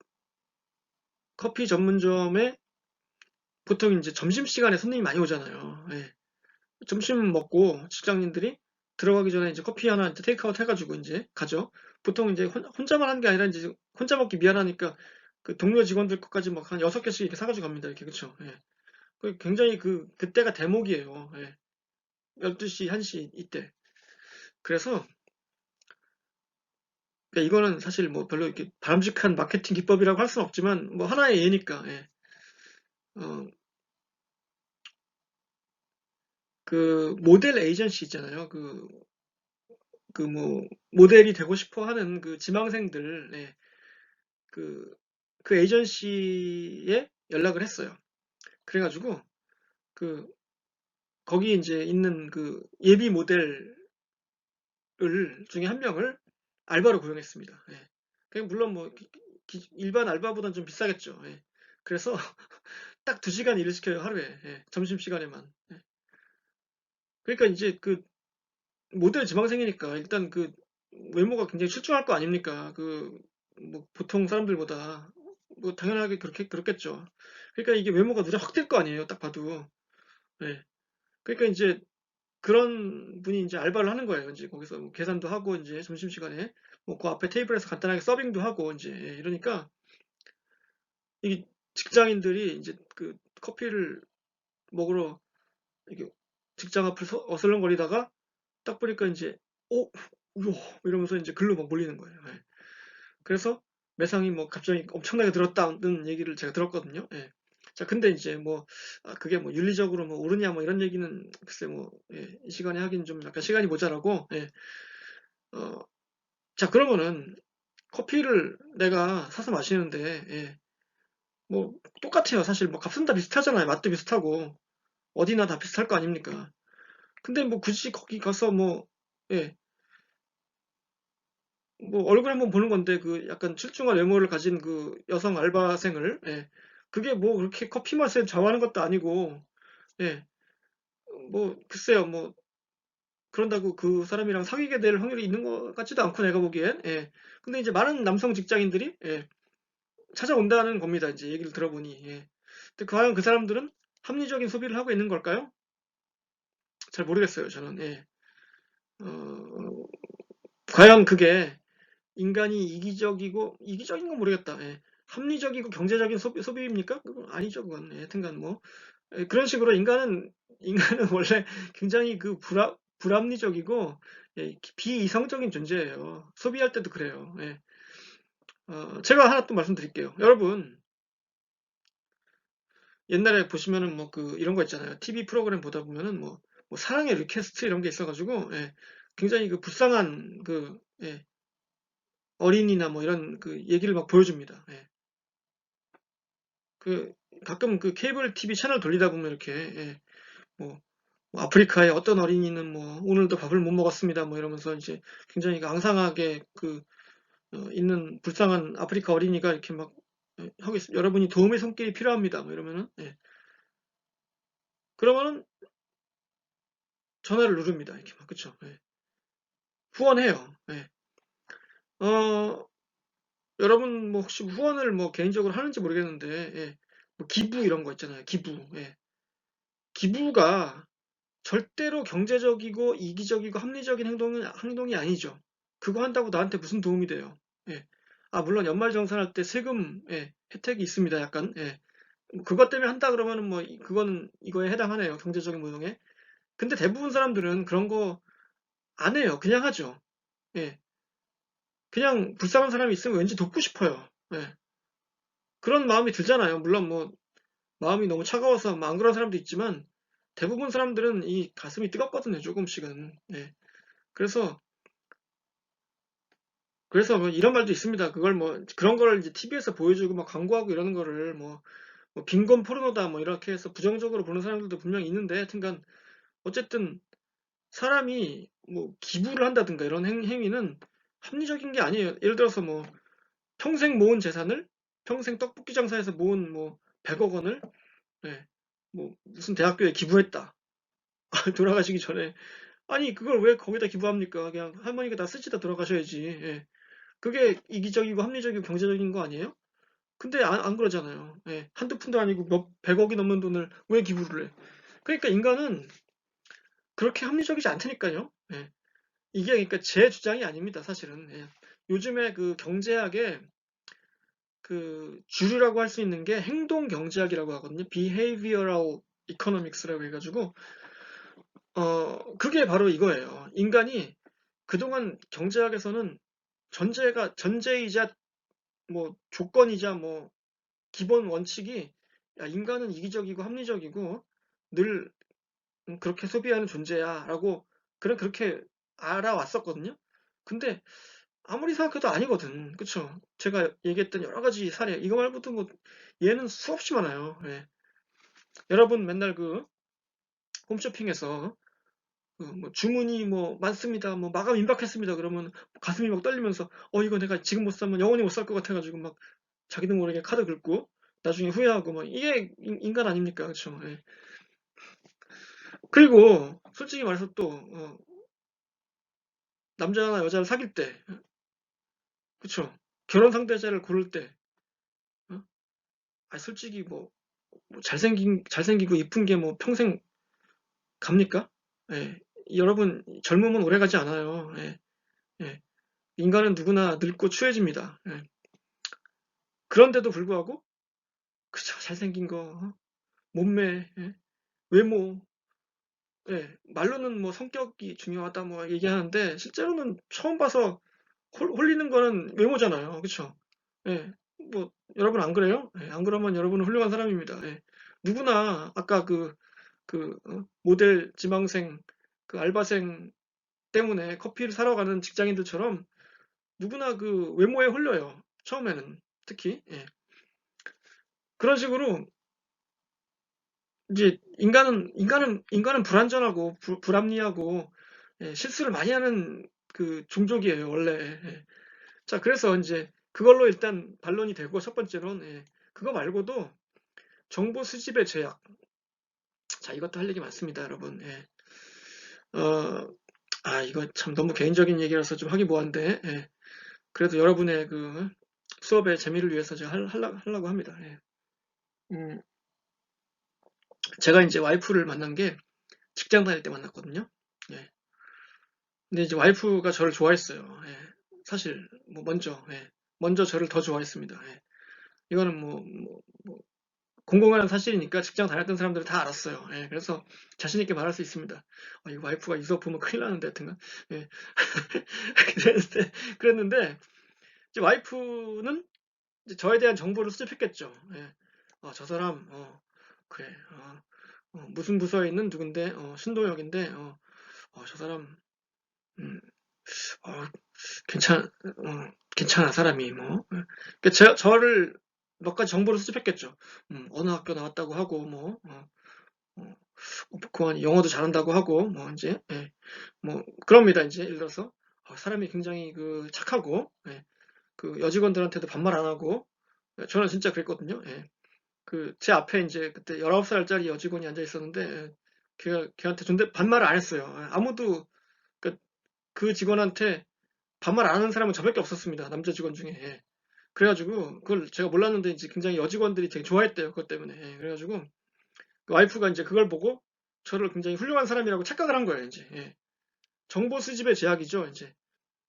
커피 전문점에 보통 이제 점심시간에 손님이 많이 오잖아요. 예. 점심 먹고 직장인들이 들어가기 전에 이제 커피 하나 이제 테이크아웃 해가지고 이제 가죠. 보통 이제 혼자만 하는 게 아니라 이제 혼자 먹기 미안하니까 그 동료 직원들 것까지 막 한 6개씩 이렇게 사가지고 갑니다. 이렇게, 그쵸. 예. 굉장히 그때가 대목이에요. 예. 12시, 1시 이때. 그래서 그러니까 이거는 사실 뭐 별로 이렇게 바람직한 마케팅 기법이라고 할 수는 없지만 뭐 하나의 예니까. 예. 어, 그 모델 에이전시 있잖아요. 뭐 모델이 되고 싶어 하는 그 지망생들, 예. 그, 그 에이전시에 연락을 했어요. 그래가지고 그 거기 이제 있는 그 예비 모델을 중에 한 명을 알바로 고용했습니다. 예. 물론 뭐 일반 알바보다는 좀 비싸겠죠. 예. 그래서 딱 2시간 일을 시켜요, 하루에. 예. 점심시간에만. 예. 그러니까 이제 그 모델 지망생이니까 일단 그 외모가 굉장히 출중할 거 아닙니까? 뭐 보통 사람들보다 뭐 당연하게 그렇겠죠. 그러니까 이게 외모가 눈에 확 띌 거 아니에요, 딱 봐도. 예. 그러니까 이제 그런 분이 이제 알바를 하는 거예요. 이제 거기서 뭐 계산도 하고 이제 점심시간에 뭐 그 앞에 테이블에서 간단하게 서빙도 하고 이제 예, 이러니까 이 직장인들이 이제 그 커피를 먹으러 이게 직장 앞을 어슬렁거리다가 딱 보니까 이제 우와 이러면서 이제 글로 막 몰리는 거예요. 예. 그래서 매상이 뭐 갑자기 엄청나게 늘었다는 얘기를 제가 들었거든요. 예. 자, 근데 이제 뭐 그게 뭐 윤리적으로 뭐 옳으냐 뭐 이런 얘기는 글쎄 뭐 예, 이 시간에 하긴 좀 약간 시간이 모자라고 예. 어, 자, 그러면은 커피를 내가 사서 마시는데, 예, 뭐 똑같아요. 사실 뭐 값은 다 비슷하잖아요. 맛도 비슷하고 어디나 다 비슷할 거 아닙니까? 근데 뭐 굳이 거기 가서 뭐, 예, 뭐 얼굴 한번 보는 건데 그 약간 출중한 외모를 가진 그 여성 알바생을, 예, 그게 뭐 그렇게 커피 맛에 좌우하는 것도 아니고, 예, 뭐 글쎄요, 뭐 그런다고 그 사람이랑 사귀게 될 확률이 있는 것 같지도 않고 내가 보기엔, 예. 근데 이제 많은 남성 직장인들이, 예, 찾아온다는 겁니다. 이제 얘기를 들어보니, 예. 근데 과연 그 사람들은 합리적인 소비를 하고 있는 걸까요? 잘 모르겠어요, 저는. 예. 어, 과연 그게 인간이 이기적인 건 모르겠다. 예. 합리적이고 경제적인 소비입니까? 그건 아니죠, 그건. 예, 하여튼간 뭐. 예, 그런 식으로 인간은 원래 굉장히 그 불합리적이고, 예, 비이성적인 존재예요. 소비할 때도 그래요. 예. 제가 하나 또 말씀드릴게요. 여러분, 옛날에 보시면은 뭐 그 이런 거 있잖아요. TV 프로그램 보다 보면은 뭐 사랑의 리퀘스트 이런 게 있어가지고, 예, 굉장히 그 불쌍한 그, 예, 어린이나 뭐 이런 그 얘기를 막 보여줍니다. 예. 그 가끔 그 케이블 TV 채널 돌리다 보면 이렇게, 예, 뭐 아프리카의 어떤 어린이는 뭐 오늘도 밥을 못 먹었습니다. 뭐 이러면서 이제 굉장히 그 앙상하게 그 있는 불쌍한 아프리카 어린이가 이렇게 막, 예, 하고 있습니다. 여러분이 도움의 손길이 필요합니다. 뭐 이러면은, 예. 그러면은 전화를 누릅니다. 이렇게 막, 그쵸? 예. 후원해요. 예. 어, 여러분 뭐 혹시 후원을 뭐 개인적으로 하는지 모르겠는데, 예. 뭐 기부 이런 거 있잖아요. 기부. 예. 기부가 절대로 경제적이고 이기적이고 합리적인 행동이 아니죠. 그거 한다고 나한테 무슨 도움이 돼요? 예. 아, 물론 연말정산할 때 세금, 예, 혜택이 있습니다. 약간, 예. 뭐 그것 때문에 한다 그러면은 뭐, 그거는 이거에 해당하네요. 경제적인 모형에. 근데 대부분 사람들은 그런 거 안 해요. 그냥 하죠. 예. 그냥 불쌍한 사람이 있으면 왠지 돕고 싶어요. 예. 그런 마음이 들잖아요. 물론 뭐, 마음이 너무 차가워서 안 그런 사람도 있지만, 대부분 사람들은 이 가슴이 뜨겁거든요. 조금씩은. 예. 그래서 뭐 이런 말도 있습니다. 그걸 뭐 그런 걸 이제 TV에서 보여주고 막 광고하고 이러는 거를 뭐 빈곤 포르노다 뭐 이렇게 해서 부정적으로 보는 사람들도 분명히 있는데, 하여튼간 어쨌든 사람이 뭐 기부를 한다든가 이런 행위는 합리적인 게 아니에요. 예를 들어서 뭐 평생 모은 재산을, 평생 떡볶이 장사해서 모은 뭐 100억 원을, 예, 뭐 무슨 대학교에 기부했다. 돌아가시기 전에. 아니 그걸 왜 거기다 기부합니까? 그냥 할머니가 다 쓰시다 돌아가셔야지. 예. 그게 이기적이고 합리적이고 경제적인 거 아니에요? 근데 안 그러잖아요. 예. 한두 푼도 아니고 몇 백억이 넘는 돈을 왜 기부를 해? 그러니까 인간은 그렇게 합리적이지 않다니까요. 예. 이게 그러니까 제 주장이 아닙니다, 사실은. 예. 요즘에 그 경제학의 그 주류라고 할 수 있는 게 행동 경제학이라고 하거든요. Behavioral Economics라고 해가지고, 그게 바로 이거예요. 인간이 그동안 경제학에서는 전제이자 뭐 조건이자 뭐 기본 원칙이, 야, 인간은 이기적이고 합리적이고 늘 그렇게 소비하는 존재야라고 그렇게 알아왔었거든요. 근데 아무리 생각해도 아니거든. 그쵸? 제가 얘기했던 여러 가지 사례, 이거 말고도 뭐 얘는 수없이 많아요. 예. 여러분 맨날 그 홈쇼핑에서 그뭐 주문이 뭐 많습니다. 뭐 마감 임박했습니다. 그러면 가슴이 막 떨리면서 이거 내가 지금 못 사면 영원히 못 살 것 같아가지고 막 자기도 모르게 카드 긁고 나중에 후회하고 막 이게 인간 아닙니까? 그쵸? 예. 그리고 솔직히 말해서 또 남자나 여자를 사귈 때, 그쵸? 결혼 상대자를 고를 때, 어? 솔직히 뭐 잘생기고 이쁜 게 뭐 평생 갑니까? 예. 여러분, 젊으면 오래 가지 않아요. 예. 예. 인간은 누구나 늙고 추해집니다. 예. 그런데도 불구하고, 그쵸, 잘생긴 거, 몸매, 예, 외모, 예, 말로는 뭐 성격이 중요하다 뭐 얘기하는데, 실제로는 처음 봐서 홀리는 거는 외모잖아요. 그쵸? 예. 뭐, 여러분 안 그래요? 예, 안 그러면 여러분은 훌륭한 사람입니다. 예. 누구나, 아까 모델 지망생, 그 알바생 때문에 커피를 사러 가는 직장인들처럼 누구나 그 외모에 홀려요. 처음에는 특히. 예. 그런 식으로 이제 인간은 불완전하고 불합리하고 예, 실수를 많이 하는 그 종족이에요 원래. 예. 자 그래서 이제 그걸로 일단 반론이 되고 첫 번째로는 예, 그거 말고도 정보 수집의 제약. 자 이것도 할 얘기 많습니다 여러분. 예. 이거 참 너무 개인적인 얘기라서 좀 하기 뭐한데 예. 그래도 여러분의 그 수업의 재미를 위해서 제가 하려고 합니다. 예. 음, 제가 이제 와이프를 만난 게 직장 다닐 때 만났거든요. 예. 근데 이제 와이프가 저를 좋아했어요. 예. 사실 뭐 먼저 저를 더 좋아했습니다. 예. 이거는 뭐 공공한 사실이니까 직장 다녔던 사람들은 다 알았어요. 예. 그래서 자신 있게 말할 수 있습니다. 이 와이프가 이 수업 보면 큰일 나는데 하여튼간. 예. 그랬는데 이제 와이프는 이제 저에 대한 정보를 수집했겠죠. 예. 저 사람 그래. 무슨 부서에 있는 누군데 신동혁인데 저 사람 음, 어, 괜찮아 사람이 뭐. 그러니까 저를 몇 가지 정보를 수집했겠죠. 어느 학교 나왔다고 하고 뭐 그만 영어도 잘한다고 하고 뭐 이제 예. 뭐 그럽니다 이제 예를 들어서 사람이 굉장히 그 착하고 예. 그 여직원들한테도 반말 안 하고 저는 진짜 그랬거든요. 예. 그 제 앞에 이제 그때 19살짜리 여직원이 앉아 있었는데 예. 걔한테 반말을 안 했어요. 예. 아무도 그 직원한테 반말 안 하는 사람은 저밖에 없었습니다. 남자 직원 중에. 예. 그래가지고 그걸 제가 몰랐는데 이제 굉장히 여직원들이 되게 좋아했대요. 그것 때문에. 예. 그래가지고 그 와이프가 이제 그걸 보고 저를 굉장히 훌륭한 사람이라고 착각을 한 거예요. 이제. 예. 정보 수집의 제약이죠. 이제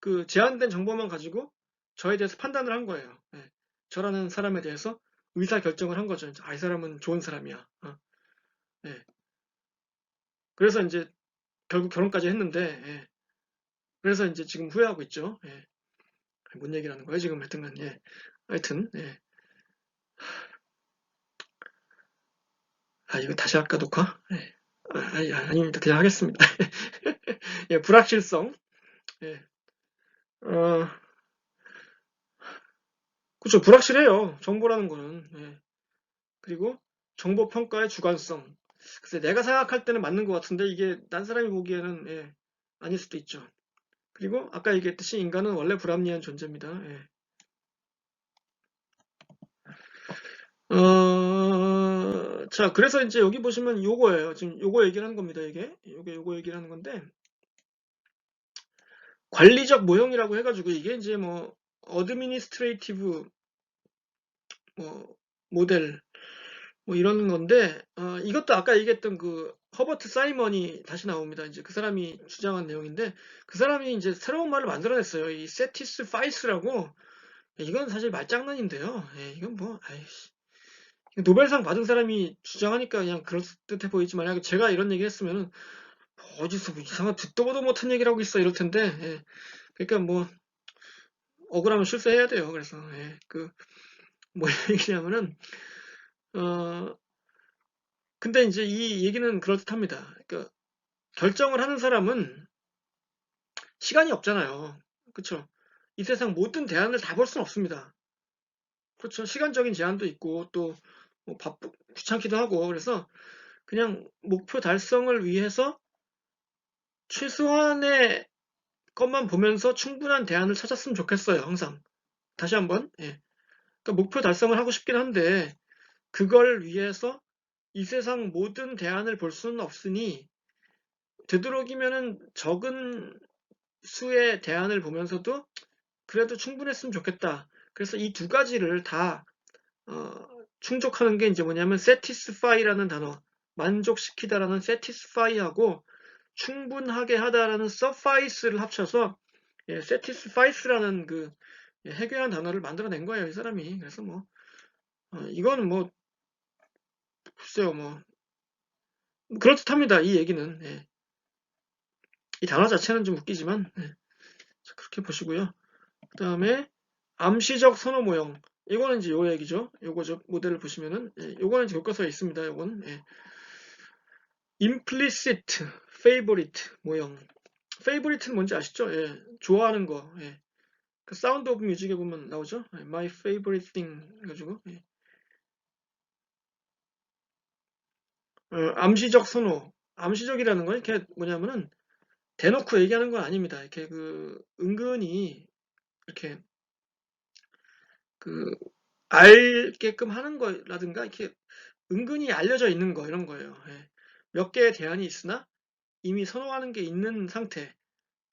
그 제한된 정보만 가지고 저에 대해서 판단을 한 거예요. 예. 저라는 사람에 대해서 의사 결정을 한 거죠. 이제 이 사람은 좋은 사람이야. 예. 그래서 이제 결국 결혼까지 했는데 예. 그래서 이제 지금 후회하고 있죠. 예. 뭔 얘기를 하는 거예요 지금 하여튼간. 예. 하여튼 예. 이거 다시 할까 녹화? 예. 아닙니다. 그냥 하겠습니다. 예, 불확실성. 예. 어, 그렇죠. 불확실해요. 정보라는 거는. 예. 그리고 정보 평가의 주관성. 글쎄 내가 생각할 때는 맞는 것 같은데 이게 딴 사람이 보기에는 예, 아닐 수도 있죠. 그리고 아까 얘기했듯이 인간은 원래 불합리한 존재입니다. 예. 자, 그래서 이제 여기 보시면 요거예요. 지금 요거 얘기를 하는 겁니다. 요거 얘기를 하는 건데 관리적 모형이라고 해가지고 이게 이제 뭐 어드미니스트레이티브 뭐 모델 뭐 이런 건데 이것도 아까 얘기했던 그 허버트 사이먼이 다시 나옵니다. 이제 그 사람이 주장한 내용인데 그 사람이 이제 새로운 말을 만들어냈어요. 이 세티스 파이스라고. 이건 사실 말장난인데요. 예, 이건 뭐 아이씨. 노벨상 받은 사람이 주장하니까 그냥 그럴듯해 보이지만 제가 이런 얘기 했으면은 어디서 뭐 이상한 듣도 보도 못한 얘기를 하고 있어 이럴 텐데 예. 그러니까 뭐 억울하면 출세해야 돼요. 그래서 예, 뭐 얘기냐면은 어 근데 이제 이 얘기는 그럴듯합니다. 그러니까 결정을 하는 사람은 시간이 없잖아요. 그렇죠? 이 세상 모든 대안을 다 볼 수는 없습니다. 그렇죠? 시간적인 제한도 있고 또뭐 귀찮기도 하고 그래서 그냥 목표 달성을 위해서 최소한의 것만 보면서 충분한 대안을 찾았으면 좋겠어요. 항상. 다시 한번. 예. 그러니까 목표 달성을 하고 싶긴 한데 그걸 위해서 이 세상 모든 대안을 볼 수는 없으니 되도록이면은 적은 수의 대안을 보면서도 그래도 충분했으면 좋겠다. 그래서 이 두 가지를 다 충족하는 게 이제 뭐냐면 satisfy라는 단어, 만족시키다라는 satisfy하고 충분하게 하다라는 suffice를 합쳐서 satisfice라는 그 해결한 단어를 만들어낸 거예요, 이 사람이. 그래서 뭐 이거는 뭐 글쎄요, 뭐 그렇듯합니다. 이 얘기는. 예. 이 단어 자체는 좀 웃기지만 예. 그렇게 보시고요. 그 다음에 암시적 선호 모형. 이거는 이제 요 얘기죠. 요거 저 모델을 보시면은 요거는 이제 교과서에 있습니다. 요건 implicit favorite 모형. favorite는 뭔지 아시죠? 예, 좋아하는 거. 예. 그 사운드 오브 뮤직에 보면 나오죠. My favorite thing 해가지고 암시적 선호. 암시적이라는 건 이렇게 뭐냐면은 대놓고 얘기하는 건 아닙니다. 이렇게 그 은근히 이렇게 그 알게끔 하는 거라든가 이렇게 은근히 알려져 있는 거 이런 거예요. 몇 개의 대안이 있으나 이미 선호하는 게 있는 상태.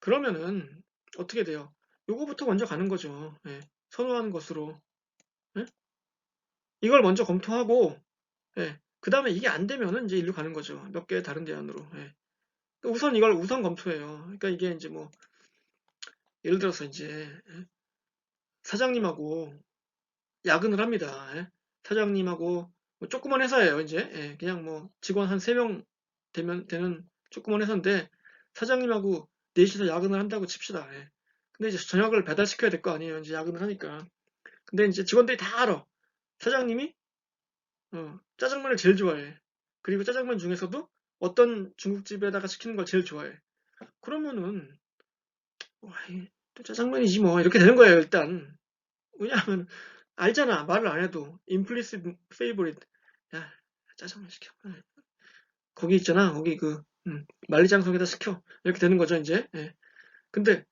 그러면은 어떻게 돼요? 요거부터 먼저 가는 거죠. 선호하는 것으로. 예? 이걸 먼저 검토하고 그 다음에 이게 안 되면은 이제 일로 가는 거죠. 몇 개의 다른 대안으로. 우선 이걸 우선 검토해요. 그러니까 이게 이제 뭐 예를 들어서 이제 사장님하고 야근을 합니다. 사장님하고 뭐 조그만 회사예요. 이제 그냥 뭐 직원 한 3명 되는 조그만 회사인데 사장님하고 넷이서 야근을 한다고 칩시다. 근데 이제 저녁을 배달시켜야 될 거 아니에요. 이제 야근을 하니까. 근데 이제 직원들이 다 알아. 사장님이 짜장면을 제일 좋아해. 그리고 짜장면 중에서도 어떤 중국집에다가 시키는 걸 제일 좋아해. 그러면은 와, 또 짜장면이지 뭐 이렇게 되는 거예요. 일단 왜냐하면 알잖아. 말을 안 해도 implicit favorite. 야, 짜장면 시켜. 거기 있잖아. 거기 그 만리장성에다 시켜. 이렇게 되는 거죠 이제. 근데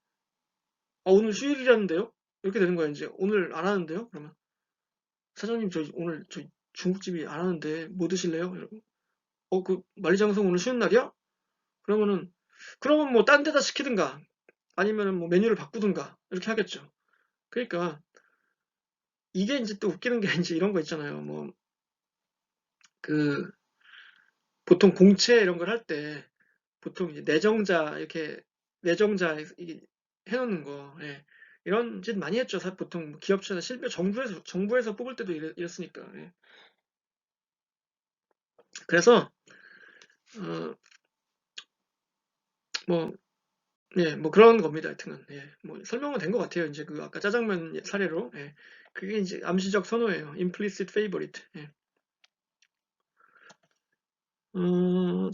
오늘 휴일이라는데요? 이렇게 되는 거야 이제. 오늘 안 하는데요? 그러면 사장님 오늘 저 중국집이 안 하는데 뭐 드실래요? 이러고 그 만리장성 오늘 쉬는 날이야? 그러면 뭐 딴 데다 시키든가 아니면은 뭐 메뉴를 바꾸든가 이렇게 하겠죠. 그러니까 이게 이제 또 웃기는 게 이제 이런 거 있잖아요. 뭐 그 보통 공채 이런 걸 할 때 보통 이제 내정자 이렇게 내정자 이게 해놓는 거 이런 짓 많이 했죠. 보통 뭐 기업체나 실제 정부에서 뽑을 때도 이랬으니까. 그래서 어, 뭐 뭐 그런 겁니다. 하여튼은 뭐 설명은 된 것 같아요. 이제 그 아까 짜장면 사례로 그게 이제 암시적 선호예요. implicit favorite.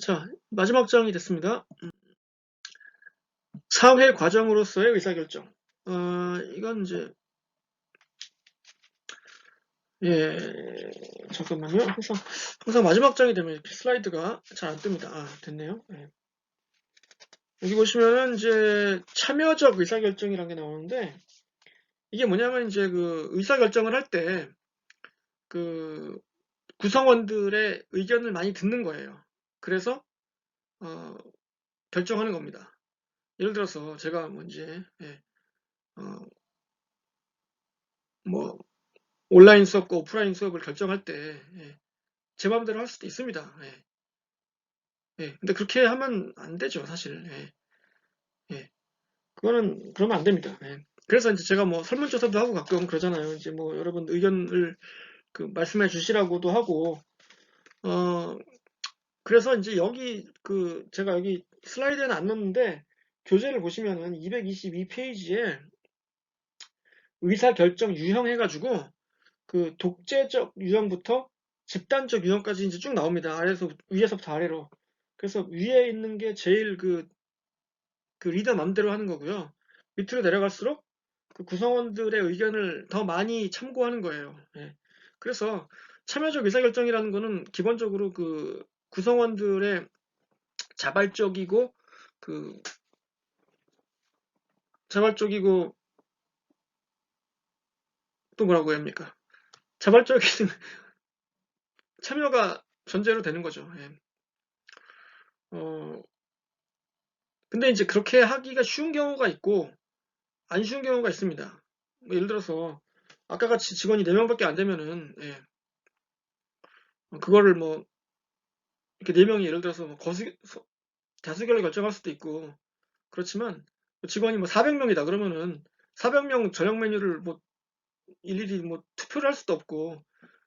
자 마지막 장이 됐습니다. 사회 과정으로서의 의사결정. 이건 이제 잠깐만요. 항상 마지막 장이 되면 이렇게 슬라이드가 잘 안 뜹니다. 됐네요. 여기 보시면은 이제 참여적 의사결정이라는 게 나오는데 이게 뭐냐면 이제 그 의사결정을 할 때 그 구성원들의 의견을 많이 듣는 거예요. 그래서 어, 결정하는 겁니다. 예를 들어서 제가 뭐 이제 어, 뭐 온라인 수업과 오프라인 수업을 결정할 때 제 마음대로 할 수도 있습니다. 근데 그렇게 하면 안 되죠, 사실. 그러면 안 됩니다. 그래서 이제 제가 뭐 설문조사도 하고 가끔 그러잖아요. 이제 뭐 여러분 의견을 그 말씀해 주시라고도 하고, 어, 그래서 이제 여기 제가 여기 슬라이드에는 안 넣었는데, 교재를 보시면은 222페이지에 의사결정 유형 해가지고, 그 독재적 유형부터 집단적 유형까지 이제 쭉 나옵니다. 위에서부터 아래로. 그래서 위에 있는 게 제일 그 리더 맘대로 하는 거고요. 밑으로 내려갈수록 그 구성원들의 의견을 더 많이 참고하는 거예요. 그래서 참여적 의사결정이라는 거는 기본적으로 그 구성원들의 자발적이고 그 자발적이고 또 뭐라고 해야 합니까? 자발적인 참여가 전제로 되는 거죠. 어, 근데 이제 그렇게 하기가 쉬운 경우가 있고 안 쉬운 경우가 있습니다. 뭐 예를 들어서 아까 같이 직원이 4명밖에 안 되면은 그거를 뭐 이렇게 4명이 예를 들어서 뭐 다수결로 결정할 수도 있고 그렇지만 직원이 뭐 400명이다 그러면은 400명 저녁 메뉴를 뭐 일일이 뭐 투표를 할 수도 없고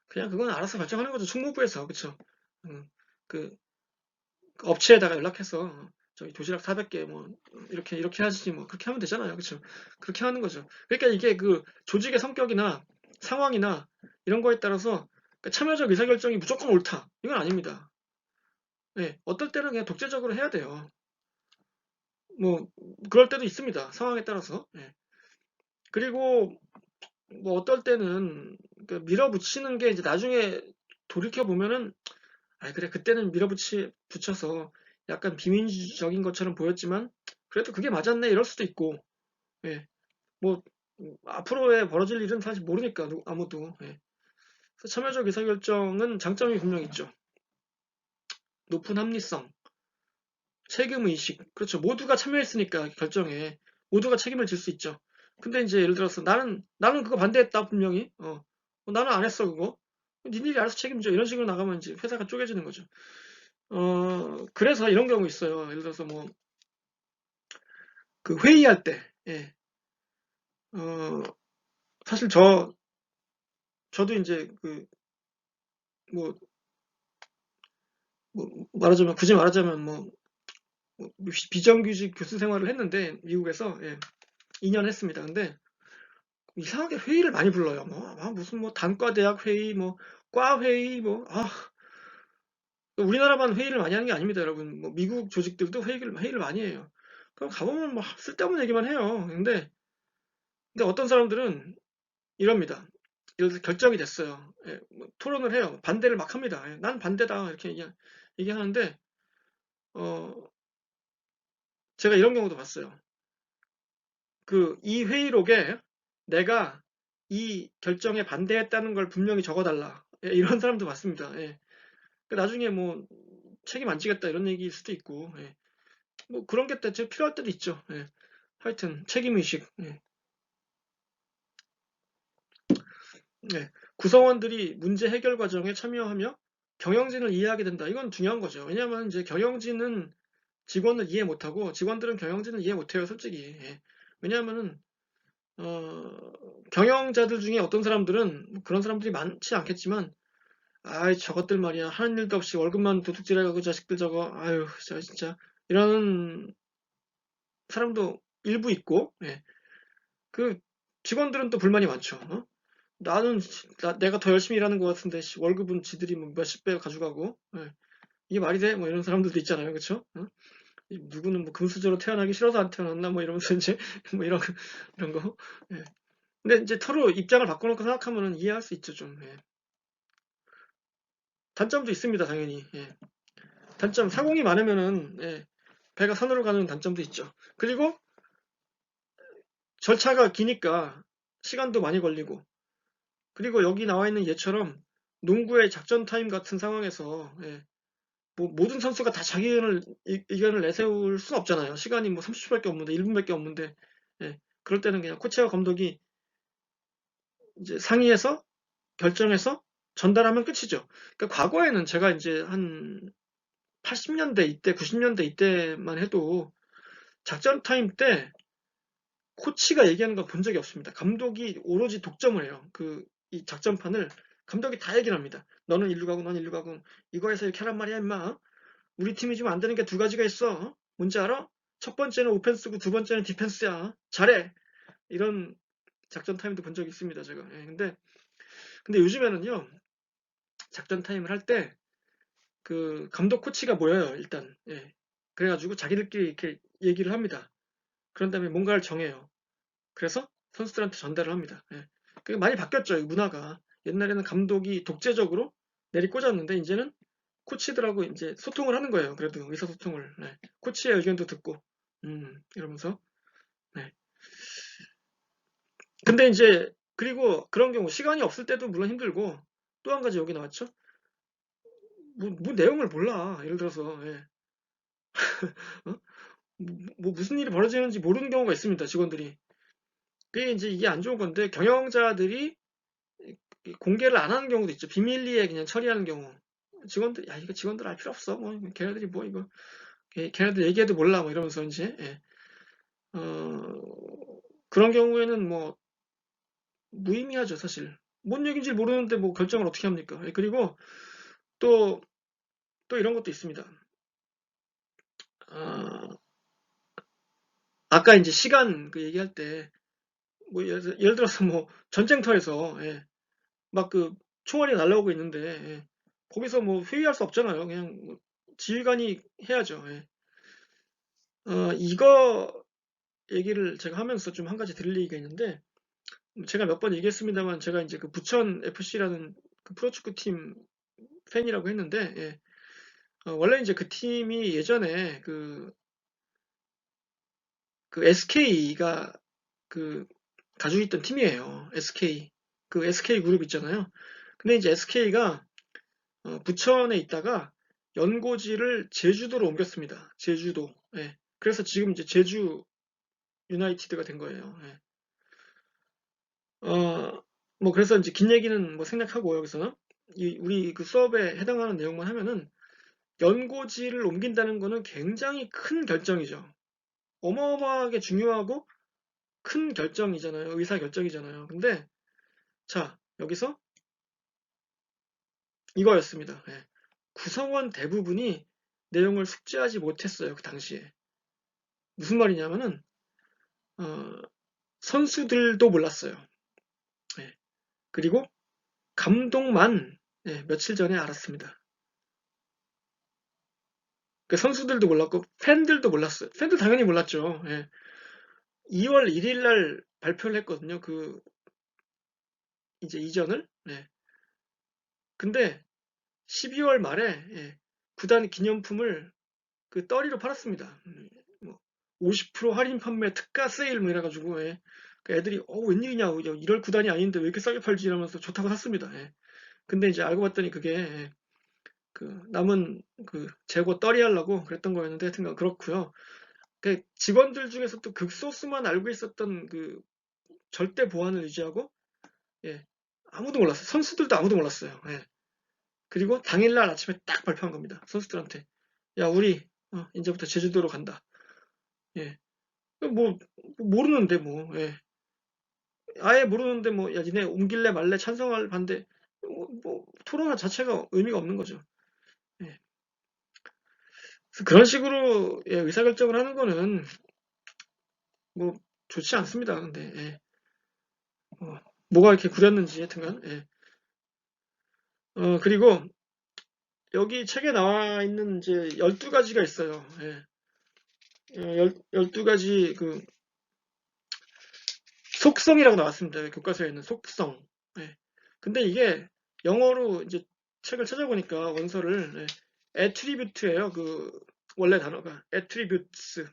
그냥 그건 알아서 결정하는 거죠. 총무부에서. 그쵸? 그 업체에다가 연락해서 저희 도시락 400개 뭐 이렇게 하지 뭐 그렇게 하면 되잖아요. 그쵸? 그렇게 하는 거죠. 그러니까 이게 그 조직의 성격이나 상황이나 이런 거에 따라서 참여적 의사결정이 무조건 옳다. 이건 아닙니다. 어떨 때는 그냥 독재적으로 해야 돼요. 뭐 그럴 때도 있습니다. 상황에 따라서. 그리고 뭐 어떨 때는 그 밀어붙이는 게 이제 나중에 돌이켜 보면은 아 그래 그때는 붙여서 약간 비민주적인 것처럼 보였지만 그래도 그게 맞았네 이럴 수도 있고 예. 뭐 앞으로에 벌어질 일은 사실 모르니까 아무도 예. 그래서 참여적 의사결정은 장점이 분명히 있죠. 높은 합리성, 책임의식. 그렇죠. 모두가 참여했으니까 결정에 모두가 책임을 질 수 있죠. 근데 이제 예를 들어서 나는 그거 반대했다 분명히 나는 안 했어 그거 니들이 알아서 책임져 이런 식으로 나가면 이제 회사가 쪼개지는 거죠. 그래서 이런 경우 있어요. 예를 들어서 뭐 그 회의할 때 예. 어, 사실 저도 이제 뭐, 말하자면 굳이 말하자면 뭐 비정규직 교수 생활을 했는데 미국에서 예, 2년 했습니다. 근데 이상하게 회의를 많이 불러요. 무슨 뭐 단과 대학 회의, 뭐 과 회의, 우리나라만 회의를 많이 하는 게 아닙니다, 여러분. 뭐 미국 조직들도 회의를 많이 해요. 그럼 가보면 뭐 쓸데없는 얘기만 해요. 근데 어떤 사람들은 이럽니다. 예를 들어서 결정이 됐어요. 예, 뭐 토론을 해요. 반대를 막 합니다. 예, 난 반대다 이렇게 얘기하는데 어, 제가 이런 경우도 봤어요. 이 회의록에 내가 이 결정에 반대했다는 걸 분명히 적어달라. 예, 이런 사람도 봤습니다. 예. 나중에 뭐 책임 안 지겠다 이런 얘기일 수도 있고, 예. 뭐 그런 게 필요할 때도 있죠. 예. 하여튼 책임의식. 예. 예. 구성원들이 문제 해결 과정에 참여하며 경영진을 이해하게 된다. 이건 중요한 거죠. 왜냐하면 이제 경영진은 직원을 이해 못하고 직원들은 경영진을 이해 못해요, 솔직히. 예. 왜냐하면은 경영자들 중에 어떤 사람들은 뭐 그런 사람들이 많지 않겠지만 아이 저것들 말이야 하는 일도 없이 월급만 도둑질해가고 자식들 저거 아유 진짜 이런 사람도 일부 있고 예. 그 직원들은 또 불만이 많죠. 나는 내가 더 열심히 일하는 것 같은데 월급은 지들이 뭐 몇십 배 가져가고 예. 이게 말이 돼? 뭐 이런 사람들도 있잖아요, 그렇죠? 누구는 뭐 금수저로 태어나기 싫어서 안 태어났나 뭐 이러면서 이제 뭐 이런 거. 예. 근데 이제 서로 입장을 바꿔놓고 생각하면 이해할 수 있죠, 좀. 예. 단점도 있습니다, 당연히. 예. 단점, 사공이 많으면은, 예, 배가 산으로 가는 단점도 있죠. 그리고 절차가 기니까 시간도 많이 걸리고, 그리고 여기 나와 있는 예처럼 농구의 작전 타임 같은 상황에서, 예, 뭐 모든 선수가 다 자기 의견을 내세울 순 없잖아요. 시간이 뭐 30초밖에 없는데, 1분밖에 없는데, 예, 그럴 때는 그냥 코치와 감독이 이제 상의해서 결정해서 전달하면 끝이죠. 그러니까 과거에는 제가 이제 한 80년대 이때, 90년대 이때만 해도 작전 타임 때 코치가 얘기하는 거 본 적이 없습니다. 감독이 오로지 독점을 해요. 이 작전판을 감독이 다 얘기를 합니다. 너는 일루 가고, 넌 일루 가고, 이거 해서 이렇게 하란 말이야, 임마. 우리 팀이 지금 안 되는 게 두 가지가 있어. 뭔지 알아? 첫 번째는 오펜스고 두 번째는 디펜스야. 잘해. 이런 작전 타임도 본 적이 있습니다, 제가. 예, 근데 요즘에는요, 작전 타임을 할 때, 감독 코치가 모여요, 일단. 예. 그래가지고 자기들끼리 이렇게 얘기를 합니다. 그런 다음에 뭔가를 정해요. 그래서 선수들한테 전달을 합니다. 예. 그게 많이 바뀌었죠, 이 문화가. 옛날에는 감독이 독재적으로 내리꽂았는데, 이제는 코치들하고 이제 소통을 하는 거예요. 그래도 의사소통을. 네. 코치의 의견도 듣고, 이러면서. 네. 근데 이제, 그리고 그런 경우, 시간이 없을 때도 물론 힘들고, 또 한 가지 여기 나왔죠? 뭐 내용을 몰라. 예를 들어서, 예. 어? 무슨 일이 벌어지는지 모르는 경우가 있습니다, 직원들이. 그게 이제 이게 안 좋은 건데, 경영자들이 공개를 안 하는 경우도 있죠. 비밀리에 그냥 처리하는 경우. 이거 직원들 알 필요 없어. 뭐, 걔네들이 뭐, 이거, 걔네들 얘기해도 몰라. 뭐 이러면서 이제, 예. 어, 그런 경우에는 뭐, 무의미하죠, 사실. 뭔 얘기인지 모르는데 뭐 결정을 어떻게 합니까? 예, 그리고 또, 또 이런 것도 있습니다. 아, 아까 이제 시간 얘기할 때, 뭐, 예를 들어서 뭐, 전쟁터에서, 예, 막 총알이 날라오고 있는데, 예, 거기서 뭐 회의할 수 없잖아요. 그냥 뭐 지휘관이 해야죠. 예. 이거 얘기를 제가 하면서 좀 한 가지 들을 얘기가 있는데, 제가 몇 번 얘기했습니다만 제가 이제 그 부천 FC라는 그 프로축구팀 팬이라고 했는데, 예. 원래 이제 그 팀이 예전에 그 SK가 그 가지고 있던 팀이에요. SK. 그 SK 그룹 있잖아요. 근데 이제 SK가 부천에 있다가 연고지를 제주도로 옮겼습니다. 제주도. 예. 그래서 지금 이제 제주 유나이티드가 된 거예요. 예. 뭐 그래서 이제 긴 얘기는 뭐 생략하고 여기서는 우리 그 수업에 해당하는 내용만 하면은 연고지를 옮긴다는 거는 굉장히 큰 결정이죠. 어마어마하게 중요하고 큰 결정이잖아요. 의사 결정이잖아요. 근데 자, 여기서 이거였습니다. 예. 구성원 대부분이 내용을 숙지하지 못했어요. 그 당시에. 무슨 말이냐면은 어, 선수들도 몰랐어요. 예. 그리고 감독만 예, 며칠 전에 알았습니다. 그 선수들도 몰랐고 팬들도 몰랐어요. 팬들 당연히 몰랐죠. 예. 2월 1일 날 발표를 했거든요. 그 이제 이전을. 예. 근데 12월 말에 예, 구단 기념품을 그 떨이로 팔았습니다. 뭐50% 할인 판매 특가 세일 뭐 이래가지고 예. 그 애들이 웬일이냐 이럴 구단이 아닌데 왜 이렇게 싸게 팔지 이러면서 좋다고 샀습니다. 예. 근데 이제 알고 봤더니 그게 예, 그 남은 그 재고 떨이 하려고 그랬던 거였는데 하여튼 그렇고요. 그 직원들 중에서도 극소수만 알고 있었던 그 절대 보안을 유지하고 예, 아무도 몰랐어요. 선수들도 아무도 몰랐어요. 예. 그리고 당일날 아침에 딱 발표한 겁니다. 선수들한테. 야, 우리 이제부터 제주도로 간다. 예. 뭐 모르는데 뭐 예. 아예 모르는데 뭐 야, 니네 옮길래 말래 찬성할 반대 뭐 토론 자체가 의미가 없는 거죠. 예. 그래서 그런 식으로 예, 의사결정을 하는 거는 뭐 좋지 않습니다. 근데 예. 뭐가 이렇게 구렸는지 하여튼간 예. 그리고 여기 책에 나와 있는 이제 12가지가 있어요. 예. 12가지 그 속성이라고 나왔습니다. 교과서에 있는 속성. 예. 근데 이게 영어로 이제 책을 찾아보니까 원서를 attribute예요. 그 원래 단어가 attributes.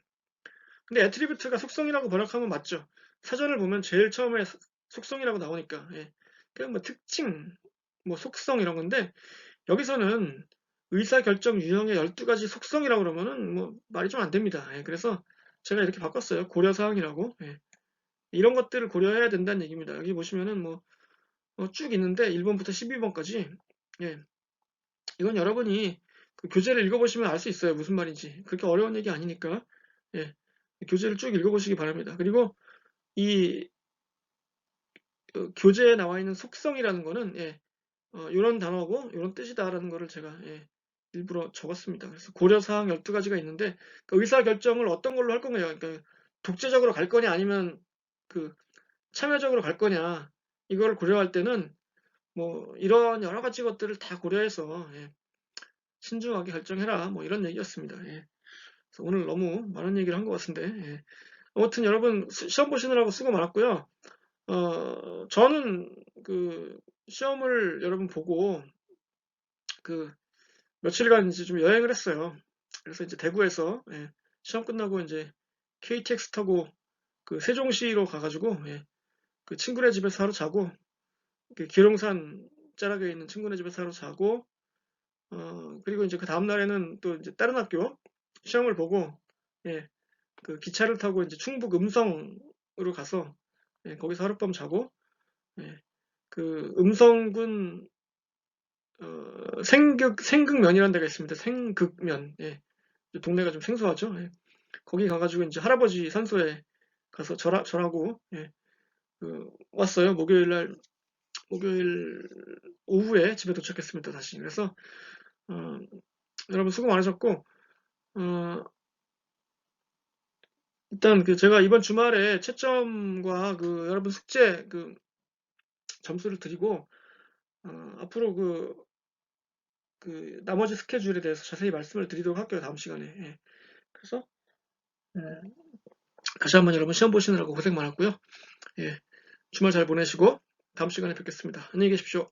근데 attribute가 속성이라고 번역하면 맞죠. 사전을 보면 제일 처음에 속성이라고 나오니까. 예. 그냥 뭐 특징, 뭐 속성 이런 건데 여기서는 의사결정 유형의 12가지 속성이라고 그러면은 뭐 말이 좀 안 됩니다. 예. 그래서 제가 이렇게 바꿨어요. 고려사항이라고. 예. 이런 것들을 고려해야 된다는 얘기입니다. 여기 보시면은 뭐 쭉 있는데 1번부터 12번까지 예, 이건 여러분이 그 교재를 읽어보시면 알 수 있어요. 무슨 말인지. 그렇게 어려운 얘기 아니니까 예, 교재를 쭉 읽어보시기 바랍니다. 그리고 이 교재에 나와 있는 속성이라는 거는 예, 이런 단어고 이런 뜻이다라는 거를 제가 예, 일부러 적었습니다. 그래서 고려사항 12가지가 있는데 그 의사결정을 어떤 걸로 할 건가요? 그러니까 독재적으로 갈 거냐 아니면 그 참여적으로 갈 거냐 이걸 고려할 때는 뭐 이런 여러 가지 것들을 다 고려해서 예, 신중하게 결정해라 뭐 이런 얘기였습니다. 예. 그래서 오늘 너무 많은 얘기를 한 것 같은데 예. 아무튼 여러분 시험 보시느라고 수고 많았고요. 저는 그 시험을 여러분 보고 그 며칠간 이제 좀 여행을 했어요. 그래서 이제 대구에서 예, 시험 끝나고 이제 KTX 타고 그 세종시로 가가지고 예, 그 친구네 집에서 하루 자고 그 기룡산 자락에 있는 친구네 집에서 하루 자고 그리고 이제 그 다음 날에는 또 이제 다른 학교 시험을 보고, 예, 그 기차를 타고 이제 충북 음성으로 가서, 예, 거기서 하룻밤 자고, 예, 그 음성군, 생극면이라는 데가 있습니다. 생극면, 예. 동네가 좀 생소하죠. 예. 거기 가가지고 이제 할아버지 산소에 가서 절하고, 예, 왔어요. 목요일 오후에 집에 도착했습니다. 다시. 그래서, 어, 여러분 수고 많으셨고, 어, 일단 그 제가 이번 주말에 채점과 그 여러분 숙제 그 점수를 드리고 앞으로 그 나머지 스케줄에 대해서 자세히 말씀을 드리도록 할게요. 다음 시간에. 예. 그래서 예, 다시 한번 여러분 시험 보시느라고 고생 많았고요. 예. 주말 잘 보내시고 다음 시간에 뵙겠습니다. 안녕히 계십시오.